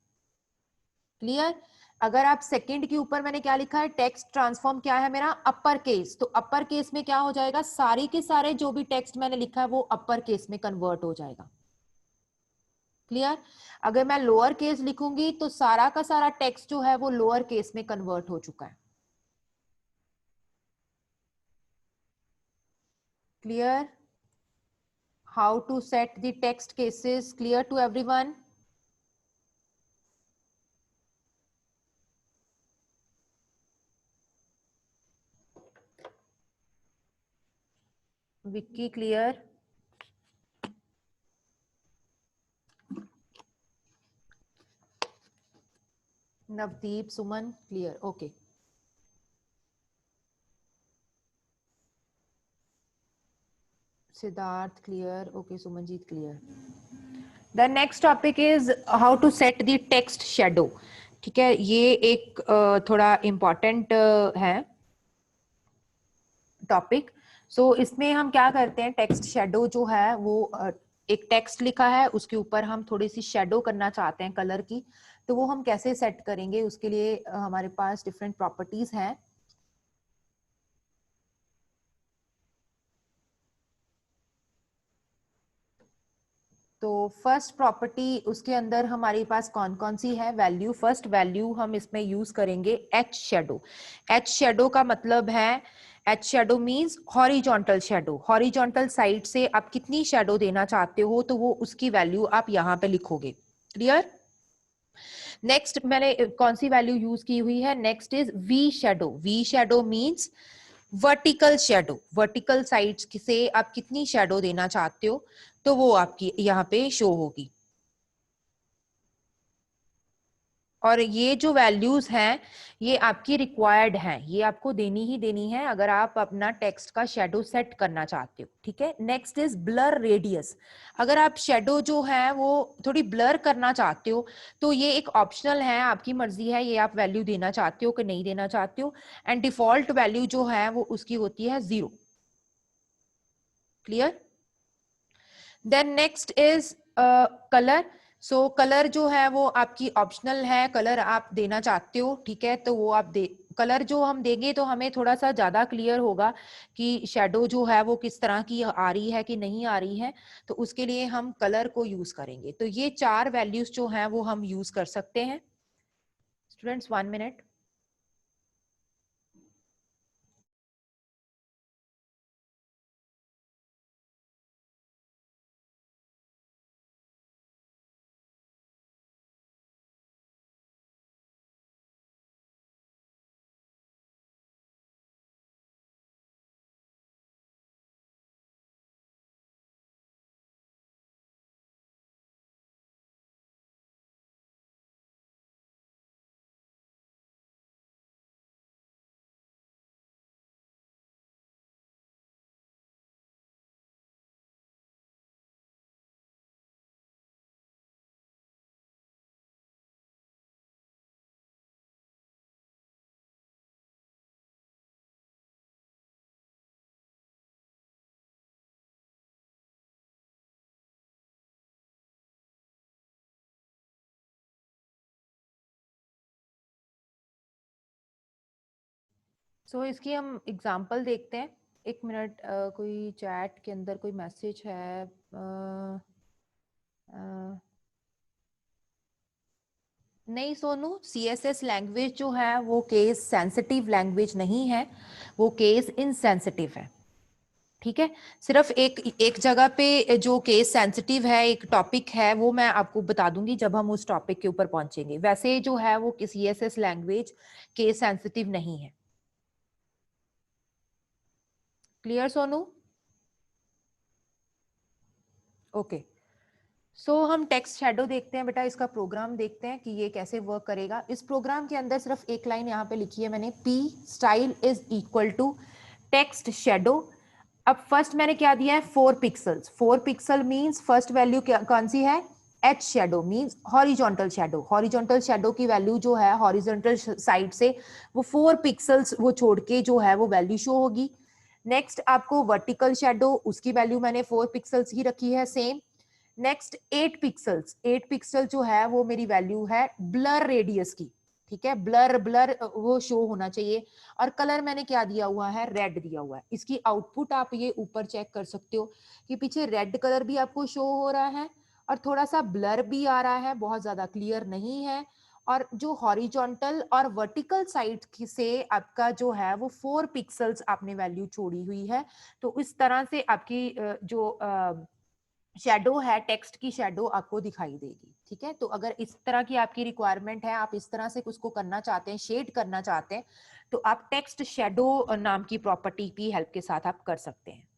क्लियर? अगर आप सेकंड के ऊपर मैंने क्या लिखा है, टेक्स्ट ट्रांसफॉर्म क्या है मेरा? Upper case. तो अपर केस में क्या हो जाएगा? सारे के सारे जो भी टेक्स्ट मैंने लिखा है वो अपर केस में कन्वर्ट हो जाएगा. क्लियर? अगर मैं लोअर केस लिखूंगी तो सारा का सारा टेक्स्ट जो है वो लोअर केस में कन्वर्ट हो चुका है. Clear? How to set the text cases clear to everyone? Vicky clear? Navdeep, Suman clear? Okay. Siddharth clear? Okay. Sumanjeet clear? The next topic is how to set the text shadow. ठीक है, ये एक थोड़ा इम्पॉर्टेंट है टॉपिक. सो इसमें हम क्या करते हैं, टेक्स्ट शेडो जो है वो एक टेक्स्ट लिखा है उसके ऊपर हम थोड़ी सी शेडो करना चाहते हैं कलर की. तो वो हम कैसे सेट करेंगे, उसके लिए हमारे पास डिफरेंट प्रॉपर्टीज हैं. तो फर्स्ट प्रॉपर्टी उसके अंदर हमारे पास कौन कौन सी है? वैल्यू. फर्स्ट वैल्यू हम इसमें यूज करेंगे एच शेडो. एच शेडो का मतलब है, H shadow means horizontal shadow. Horizontal side से आप कितनी शेडो देना चाहते हो तो वो उसकी वैल्यू आप यहाँ पे लिखोगे. क्लियर? नेक्स्ट मैंने कौन सी वैल्यू यूज की हुई है? Next is v shadow. V shadow means vertical shadow. Vertical sides से आप कितनी शेडो देना चाहते हो तो वो आपकी यहाँ पे शो होगी. और ये जो वैल्यूज हैं ये आपकी रिक्वायर्ड हैं, ये आपको देनी ही देनी है अगर आप अपना टेक्स्ट का शेडो सेट करना चाहते हो. ठीक है. Next is blur radius. अगर आप शेडो जो है वो थोड़ी ब्लर करना चाहते हो तो ये एक ऑप्शनल है, आपकी मर्जी है ये आप वैल्यू देना चाहते हो कि नहीं देना चाहते हो. एंड डिफॉल्ट वैल्यू जो है वो उसकी होती है 0. Clear? Then next is colour. So colour जो है वो आपकी ऑप्शनल है, कलर आप देना चाहते हो. ठीक है, तो वो आप दे. कलर जो हम देंगे तो हमें थोड़ा सा ज्यादा क्लियर होगा कि शेडो जो है वो किस तरह की आ रही है कि नहीं आ रही है. तो उसके लिए हम कलर को यूज करेंगे. तो ये 4 वैल्यूज जो हैं वो हम यूज कर सकते हैं. Students 1 minute. सो इसकी हम एग्जांपल देखते हैं। एक मिनट, कोई चैट के अंदर कोई मैसेज है। नहीं सोनू, CSS लैंग्वेज जो है वो केस सेंसिटिव लैंग्वेज नहीं है, वो केस इनसेंसिटिव है। ठीक है, सिर्फ एक एक जगह पे जो केस सेंसिटिव है, एक टॉपिक है, वो मैं आपको बता दूंगी जब हम उस टॉपिक के ऊपर पहुंचेंगे। वैसे जो है वो CSS लैंग्वेज केस सेंसिटिव नहीं है। क्लियर सोनू? ओके। सो हम टेक्स्ट शैडो देखते हैं बेटा, इसका प्रोग्राम देखते हैं कि ये कैसे वर्क करेगा। इस प्रोग्राम के अंदर सिर्फ एक लाइन यहाँ पे लिखी है मैंने, p style is equal to text shadow. अब फर्स्ट मैंने क्या दिया है, 4 pixels. 4 pixel means first value कौन सी है, H shadow means horizontal shadow. Horizontal shadow की वैल्यू जो है हॉरिजॉन्टल साइड से वो 4 पिक्सल्स वो छोड़ के जो है वो वैल्यू शो होगी। नेक्स्ट आपको वर्टिकल शेडो, उसकी वैल्यू मैंने 4 पिक्सल्स ही रखी है सेम। नेक्स्ट 8 पिक्सल्स, 8 पिक्सल जो है वो मेरी वैल्यू है ब्लर रेडियस की। ठीक है, ब्लर ब्लर वो शो होना चाहिए। और कलर मैंने क्या दिया हुआ है, रेड दिया हुआ है। इसकी आउटपुट आप ये ऊपर चेक कर सकते हो कि पीछे रेड कलर भी आपको शो हो रहा है और थोड़ा सा ब्लर भी आ रहा है, बहुत ज्यादा क्लियर नहीं है। और जो हॉरिजॉन्टल और वर्टिकल साइड से आपका जो है वो 4 पिक्सल्स आपने वैल्यू छोड़ी हुई है। तो इस तरह से आपकी जो शेडो है, टेक्स्ट की शेडो आपको दिखाई देगी। ठीक है, तो अगर इस तरह की आपकी रिक्वायरमेंट है, आप इस तरह से उसको करना चाहते हैं, शेड करना चाहते हैं, तो आप टेक्स्ट शेडो नाम की प्रॉपर्टी की हेल्प के साथ आप कर सकते हैं।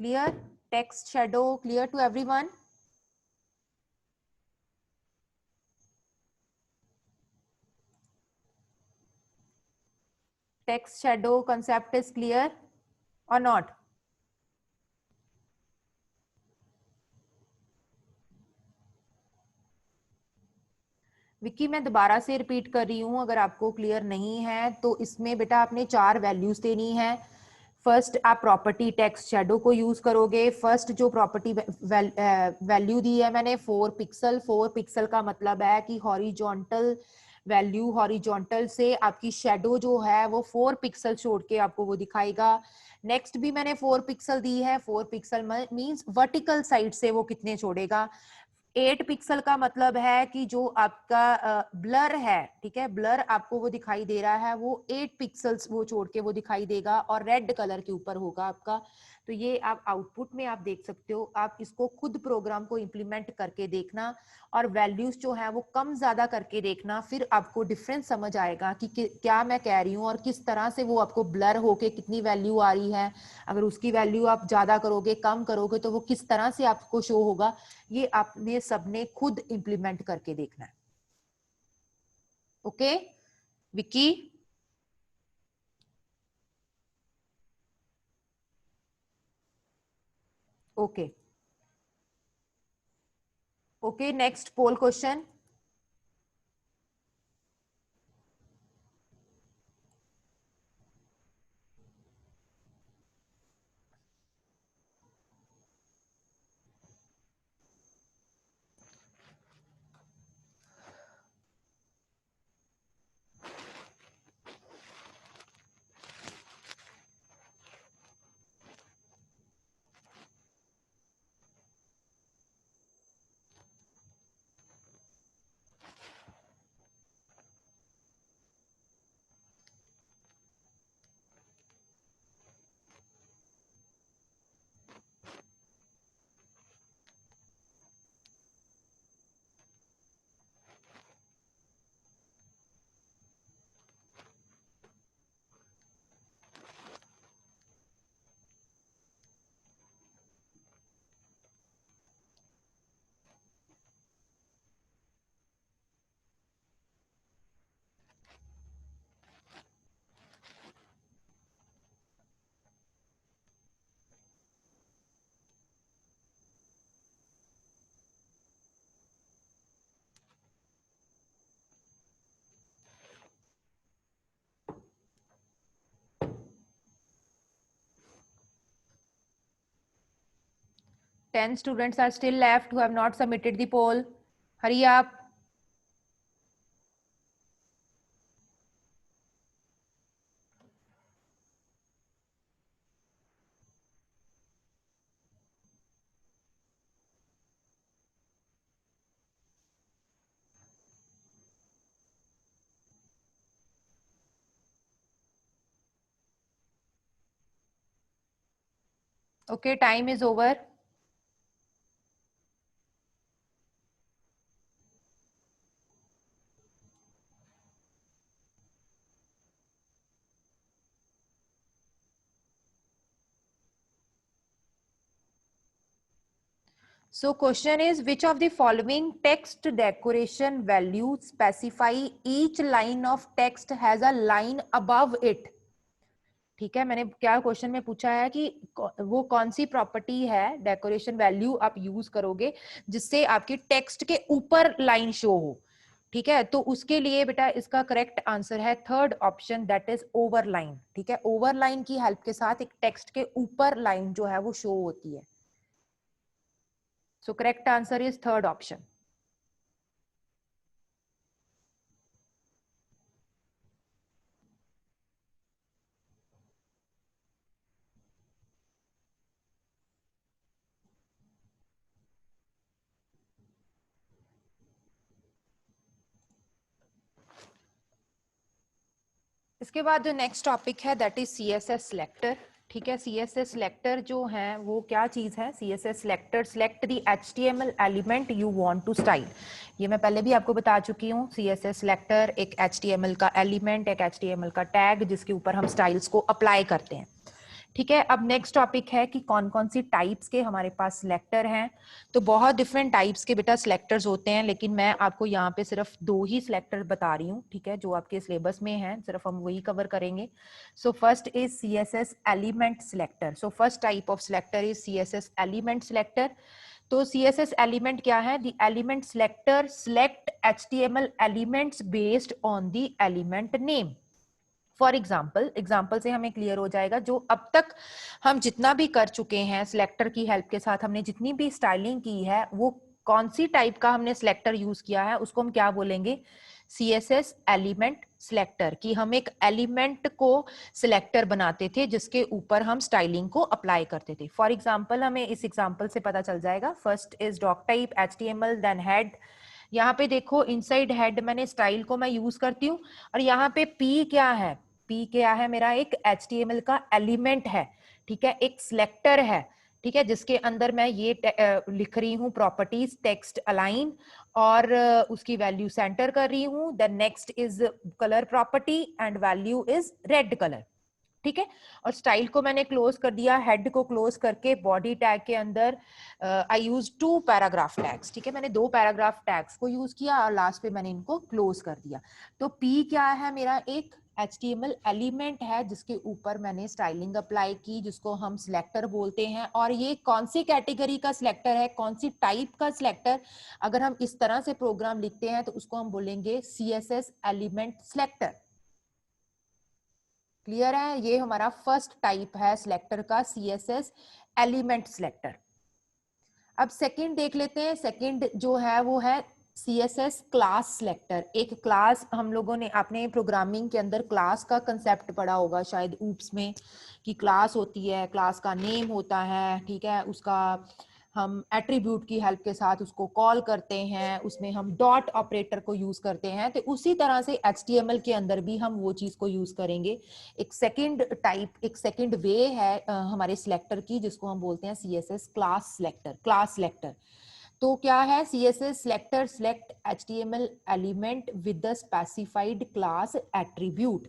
Clear? Text shadow clear to everyone? Text shadow concept is clear or not? Vicky मैं दोबारा से रिपीट कर रही हूं, अगर आपको क्लियर नहीं है तो इसमें बेटा आपने 4 वैल्यूज देनी है। फर्स्ट आप प्रॉपर्टी टेक्स्ट शेडो को यूज करोगे। फर्स्ट जो प्रॉपर्टी वैल्यू दी है मैंने 4 पिक्सल। 4 पिक्सल का मतलब है कि हॉरिजॉन्टल वैल्यू, हॉरिजॉन्टल से आपकी शेडो जो है वो 4 पिक्सल छोड़ के आपको वो दिखाएगा। नेक्स्ट भी मैंने 4 पिक्सल दी है। 4 पिक्सल मींस वर्टिकल साइड से वो कितने छोड़ेगा। 8 पिक्सल का मतलब है कि जो आपका ब्लर है, ठीक है, ब्लर आपको वो दिखाई दे रहा है, वो 8 पिक्सल्स वो छोड़ के वो दिखाई देगा और रेड कलर के ऊपर होगा आपका। तो ये आप आउटपुट में आप देख सकते हो। आप इसको खुद प्रोग्राम को इंप्लीमेंट करके देखना और वैल्यूज जो है वो कम ज्यादा करके देखना, फिर आपको डिफरेंस समझ आएगा कि क्या मैं कह रही हूँ और किस तरह से वो आपको ब्लर होके कितनी वैल्यू आ रही है। अगर उसकी वैल्यू आप ज्यादा करोगे, कम करोगे, तो वो किस तरह से आपको शो होगा, ये आपने सबने खुद इंप्लीमेंट करके देखना है। Okay Vicky? Okay okay, next pole question. Ten students are still left who have not submitted the poll. Hurry up. Okay, time is over. So question is, which of the following text decoration values specify each line of text has a line above it? ठीक है, मैंने क्या question में पूछा है कि वो कौन सी प्रॉपर्टी है, डेकोरेशन वैल्यू आप यूज करोगे जिससे आपकी टेक्स्ट के ऊपर लाइन शो हो. ठीक है, तो उसके लिए बेटा इसका करेक्ट आंसर है third option, that is overline. ठीक है, ओवरलाइन की हेल्प के साथ एक टेक्स्ट के ऊपर लाइन जो है वो शो होती है. So correct answer is third option. इसके बाद जो नेक्स्ट टॉपिक है दैट इज सीएसएस सिलेक्टर. ठीक है, सीएसएस सिलेक्टर जो है वो क्या चीज है. CSS selector select the HTML element you want to style. ये मैं पहले भी आपको बता चुकी हूँ. सीएसएस सिलेक्टर एक एचटीएमएल का एलिमेंट, एक एचटीएमएल का टैग जिसके ऊपर हम स्टाइल्स को अप्लाई करते हैं. ठीक है, अब नेक्स्ट टॉपिक है कि कौन कौन सी टाइप्स के हमारे पास सिलेक्टर हैं. तो बहुत डिफरेंट टाइप्स के बेटा सिलेक्टर्स होते हैं, लेकिन मैं आपको यहाँ पे सिर्फ 2 ही सिलेक्टर बता रही हूँ. ठीक है, जो आपके सिलेबस में हैं सिर्फ हम वही कवर करेंगे. So first is CSS element selector. So first type of selector is CSS element selector. तो सीएसएस एलिमेंट क्या है. The element selector select HTML elements based on the element name. For example से हमें clear हो जाएगा. जो अब तक हम जितना भी कर चुके हैं सिलेक्टर की हेल्प के साथ, हमने जितनी भी स्टाइलिंग की है वो कौन सी टाइप का हमने सिलेक्टर यूज किया है उसको हम क्या बोलेंगे, सीएसएस एलिमेंट सिलेक्टर. कि हम एक एलिमेंट को सिलेक्टर बनाते थे जिसके ऊपर हम स्टाइलिंग को अप्लाई करते थे. फॉर एग्जाम्पल हमें इस एग्जाम्पल से पता चल जाएगा. First is doc type HTML, then head. यहाँ पे देखो इनसाइड हेड मैंने स्टाइल को मैं यूज करती हूँ. और यहाँ पे पी क्या है, पी क्या है, मेरा एक HTML का एलिमेंट है. ठीक है, एक सिलेक्टर है. ठीक है, जिसके अंदर मैं ये लिख रही हूँ प्रॉपर्टीज टेक्स्ट अलाइन और उसकी वैल्यू सेंटर कर रही हूँ. Then next is colour property and value is red colour. ठीक है, और स्टाइल को मैंने क्लोज कर दिया. हेड को क्लोज करके बॉडी टैग के अंदर आई यूज 2 पैराग्राफ टैग्स. ठीक है, मैंने 2 पैराग्राफ टैग्स को यूज किया और लास्ट पे मैंने इनको क्लोज कर दिया. तो पी क्या है, मेरा एक HTML एलिमेंट है जिसके ऊपर मैंने स्टाइलिंग अप्लाई की, जिसको हम सिलेक्टर बोलते हैं. और ये कौन सी कैटेगरी का सिलेक्टर है, कौन सी टाइप का सिलेक्टर, अगर हम इस तरह से प्रोग्राम लिखते हैं तो उसको हम बोलेंगे CSS एलिमेंट सिलेक्टर. क्लियर है, ये हमारा फर्स्ट टाइप है सिलेक्टर का, CSS एलिमेंट सिलेक्टर. अब सेकंड देख लेते हैं. सेकंड जो है वो है CSS क्लास सिलेक्टर. एक क्लास, हम लोगों ने आपने प्रोग्रामिंग के अंदर क्लास का कंसेप्ट पढ़ा होगा शायद ऊप्स में, कि क्लास होती है, क्लास का नेम होता है. ठीक है, उसका हम एट्रीब्यूट की हेल्प के साथ उसको कॉल करते हैं, उसमें हम डॉट ऑपरेटर को यूज करते हैं. तो उसी तरह से HTML के अंदर भी हम वो चीज को यूज करेंगे. एक सेकंड टाइप, एक सेकंड वे है हमारे सिलेक्टर की, जिसको हम बोलते हैं CSS class selector. Class selector तो क्या है, CSS selector select HTML element with the specified class attribute.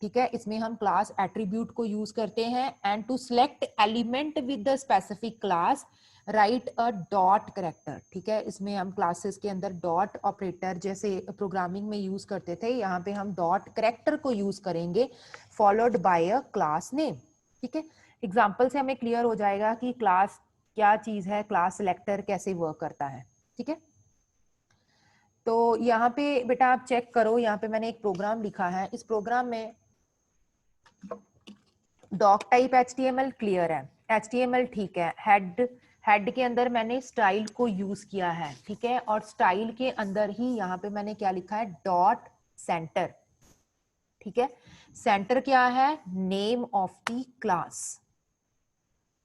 ठीक है, इसमें हम क्लास एट्रीब्यूट को यूज करते हैं. And to select element with the specific class write a dot character. ठीक है, इसमें हम क्लासेस के अंदर डॉट ऑपरेटर जैसे प्रोग्रामिंग में यूज करते थे, यहाँ पे हम डॉट करेक्टर को यूज करेंगे followed by a class name. ठीक है, एग्जाम्पल से हमें क्लियर हो जाएगा कि क्लास क्या चीज है, क्लास सिलेक्टर कैसे वर्क करता है. ठीक है, तो यहाँ पे बेटा आप चेक करो, यहाँ पे मैंने एक प्रोग्राम लिखा है. इस प्रोग्राम में डॉक टाइप HTML क्लियर है, HTML ठीक है. हेड के अंदर मैंने स्टाइल को यूज किया है. ठीक है, और स्टाइल के अंदर ही यहाँ पे मैंने क्या लिखा है, डॉट सेंटर. ठीक है, सेंटर क्या है, name of the class.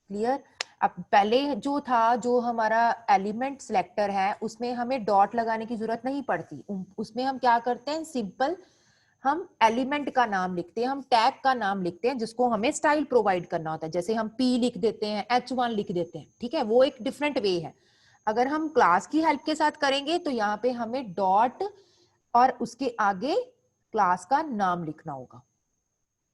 Clear. अब पहले जो था, जो हमारा एलिमेंट सिलेक्टर है, उसमें हमें डॉट लगाने की जरूरत नहीं पड़ती. उसमें हम क्या करते हैं, सिंपल हम एलिमेंट का नाम लिखते हैं, हम टैग का नाम लिखते हैं जिसको हमें स्टाइल प्रोवाइड करना होता है। जैसे हम P लिख देते हैं, H1 लिख देते हैं, ठीक है, वो एक डिफरेंट वे है। अगर हम क्लास की हेल्प के साथ करेंगे तो यहाँ पे हमें डॉट और उसके आगे क्लास का नाम लिखना होगा।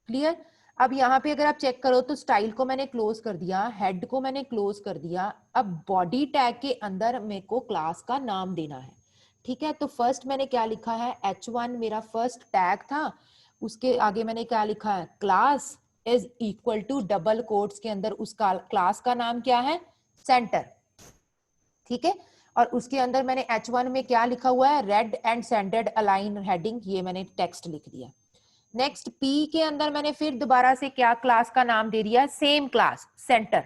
क्लियर? अब यहाँ पे अगर आप चेक करो तो स्टाइल को मैंने क्लोज कर दिया, हेड को मैंने क्लोज कर दिया। अब बॉडी टैग के अंदर मेरे को क्लास का नाम देना है, ठीक है। तो फर्स्ट मैंने क्या लिखा है, H1 मेरा फर्स्ट टैग था, उसके आगे मैंने क्या लिखा है, class is equal to double quotes के अंदर उसका क्लास का नाम क्या है, सेंटर, ठीक है। और उसके अंदर मैंने H1 में क्या लिखा हुआ है, red and centred align heading, ये मैंने टेक्स्ट लिख दिया। नेक्स्ट P के अंदर मैंने फिर दोबारा से क्या क्लास का नाम दे दिया, सेम क्लास सेंटर,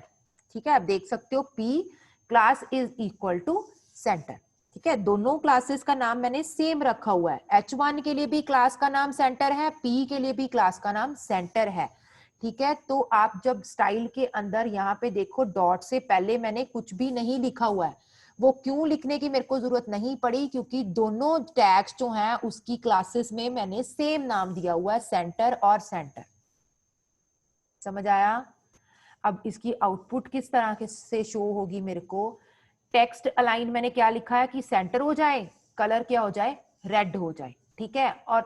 ठीक है। आप देख सकते हो P class is equal to centre, ठीक है। दोनों क्लासेस का नाम मैंने सेम रखा हुआ है। H1 के लिए भी क्लास का नाम सेंटर है, P के लिए भी क्लास का नाम सेंटर है, ठीक है। तो आप जब स्टाइल के अंदर यहाँ पे देखो डॉट से पहले मैंने कुछ भी नहीं लिखा हुआ है। वो क्यों लिखने की मेरे को जरूरत नहीं पड़ी, क्योंकि दोनों टैग्स जो हैं उसकी क्लासेस में मैंने सेम नाम दिया हुआ है, सेंटर और सेंटर। समझ आया? अब इसकी आउटपुट किस तरह से शो होगी मेरे को, टेक्स्ट अलाइन मैंने क्या लिखा है कि सेंटर हो जाए, कलर क्या हो जाए, रेड हो जाए, ठीक है। और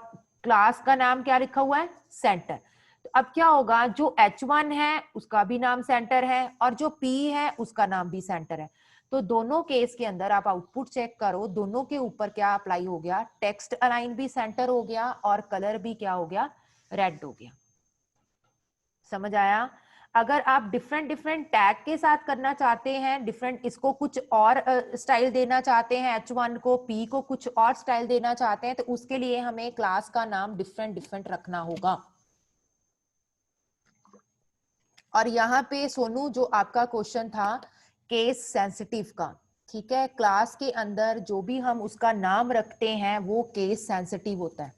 क्लास का नाम क्या लिखा हुआ है, सेंटर। तो अब क्या होगा, जो H1 है उसका भी नाम सेंटर है और जो P है उसका नाम भी सेंटर है। तो दोनों केस के अंदर आप आउटपुट चेक करो, दोनों के ऊपर क्या अप्लाई हो गया, टेक्स्ट अलाइन भी सेंटर हो गया और कलर भी क्या हो गया, रेड हो गया। समझ आया? अगर आप डिफरेंट डिफरेंट टैग के साथ करना चाहते हैं, डिफरेंट इसको कुछ और स्टाइल देना चाहते हैं, H1 को, P को कुछ और स्टाइल देना चाहते हैं, तो उसके लिए हमें क्लास का नाम डिफरेंट डिफरेंट रखना होगा। और यहाँ पे सोनू जो आपका क्वेश्चन था केस सेंसिटिव का, ठीक है, क्लास के अंदर जो भी हम उसका नाम रखते हैं वो केस सेंसिटिव होता है।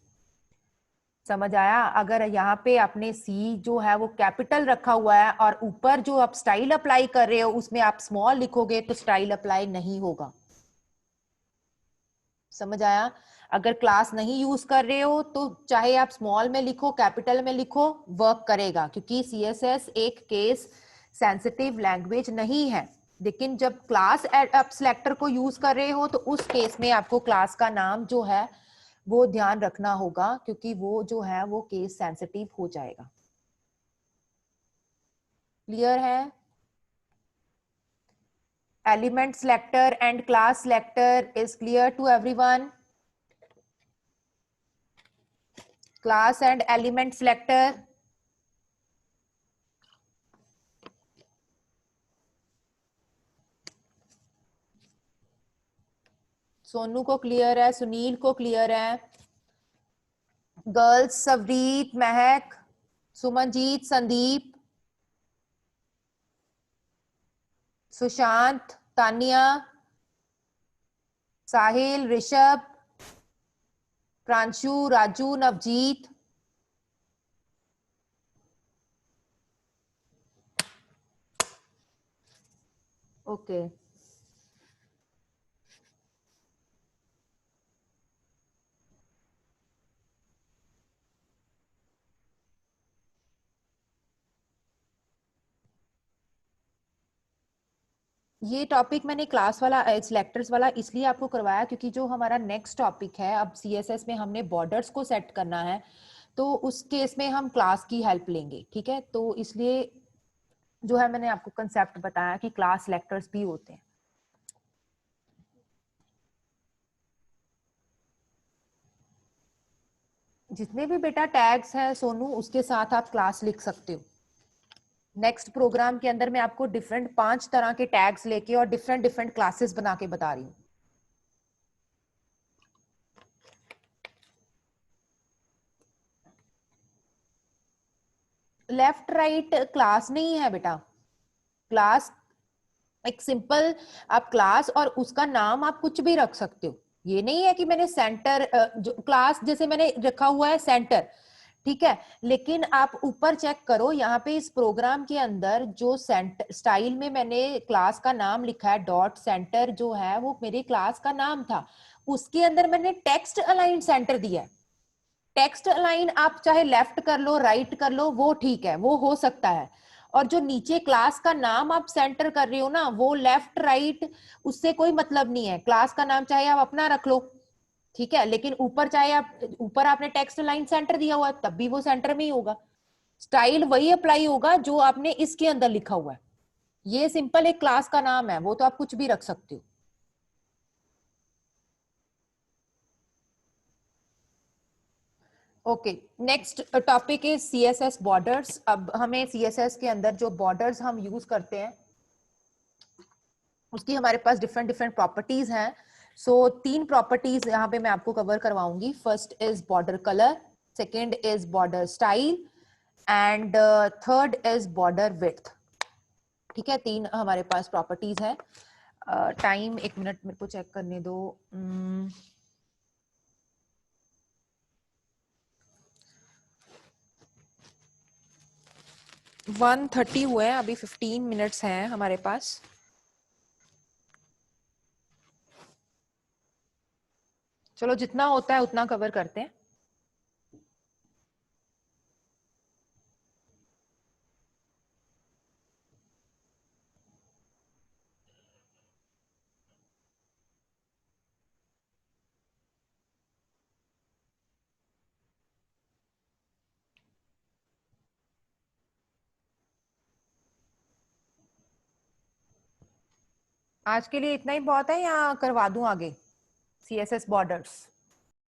समझ आया? अगर यहाँ पे आपने सी जो है वो कैपिटल रखा हुआ है और ऊपर जो आप स्टाइल अप्लाई कर रहे हो उसमें आप स्मॉल लिखोगे तो स्टाइल अप्लाई नहीं होगा। समझ आया? अगर क्लास नहीं यूज कर रहे हो तो चाहे आप स्मॉल में लिखो कैपिटल में लिखो, वर्क करेगा, क्योंकि CSS एक केस सेंसिटिव लैंग्वेज नहीं है। लेकिन जब क्लास आप सिलेक्टर को यूज कर रहे हो तो उस केस में आपको क्लास का नाम जो है वो ध्यान रखना होगा, क्योंकि वो जो है वो केस सेंसिटिव हो जाएगा। क्लियर है? Element selector and class selector is clear to everyone? Class and element selector, Sonu को क्लियर है, सुनील को क्लियर है, गर्ल्स सवरीत, महक, सुमनजीत, संदीप, सुशांत, तानिया, साहिल, ऋषभ, प्रांशु, राजू, नवजीत। ओके ये टॉपिक मैंने क्लास वाला सिलेक्टर्स वाला इसलिए आपको करवाया क्योंकि जो हमारा नेक्स्ट टॉपिक है, अब CSS में हमने बॉर्डर्स को सेट करना है, तो उस केस में हम क्लास की हेल्प लेंगे, ठीक है। तो इसलिए जो है मैंने आपको कंसेप्ट बताया कि क्लास सिलेक्टर्स भी होते हैं। जितने भी बेटा टैग्स हैं सोनू उसके साथ आप क्लास लिख सकते हो। नेक्स्ट प्रोग्राम के अंदर मैं आपको डिफरेंट 5 तरह के टैग्स लेके और डिफरेंट डिफरेंट क्लासेस बना के बता रही हूँ। लेफ्ट राइट क्लास नहीं है बेटा, क्लास एक सिंपल आप क्लास और उसका नाम आप कुछ भी रख सकते हो। ये नहीं है कि मैंने सेंटर जो क्लास जैसे मैंने रखा हुआ है सेंटर, ठीक है, लेकिन आप ऊपर चेक करो यहाँ पे इस प्रोग्राम के अंदर जो सेंटर स्टाइल में मैंने क्लास का नाम लिखा है डॉट सेंटर जो है वो मेरे क्लास का नाम था, उसके अंदर मैंने टेक्स्ट अलाइन सेंटर दिया है। टेक्स्ट लाइन आप चाहे लेफ्ट कर लो राइट कर लो, वो ठीक है, वो हो सकता है। और जो नीचे क्लास का नाम आप सेंटर कर रहे हो ना, वो लेफ्ट राइट उससे कोई मतलब नहीं है। क्लास का नाम चाहे आप अपना रख लो, ठीक है, लेकिन ऊपर चाहे आप, ऊपर आपने टेक्स्ट लाइन सेंटर दिया हुआ है, तब भी वो सेंटर में ही होगा। स्टाइल वही अप्लाई होगा जो आपने इसके अंदर लिखा हुआ है। ये सिंपल एक क्लास का नाम है, वो तो आप कुछ भी रख सकते हो। Okay, next topic is CSS borders. अब हमें सीएसएस के अंदर जो बॉर्डर्स हम यूज करते हैं उसकी हमारे पास डिफरेंट डिफरेंट प्रॉपर्टीज हैं। सो तीन प्रॉपर्टीज यहाँ पे मैं आपको कवर करवाऊंगी। First is border colour, second is border style, and third is border width. ठीक है, तीन हमारे पास प्रॉपर्टीज है। टाइम एक मिनट मेरे को चेक करने दो। 1:30 हुए हैं, अभी 15 मिनट्स हैं हमारे पास। चलो जितना होता है उतना कवर करते हैं। आज के लिए इतना ही बहुत है या करवा दूं आगे सीएसएस बॉर्डर्स?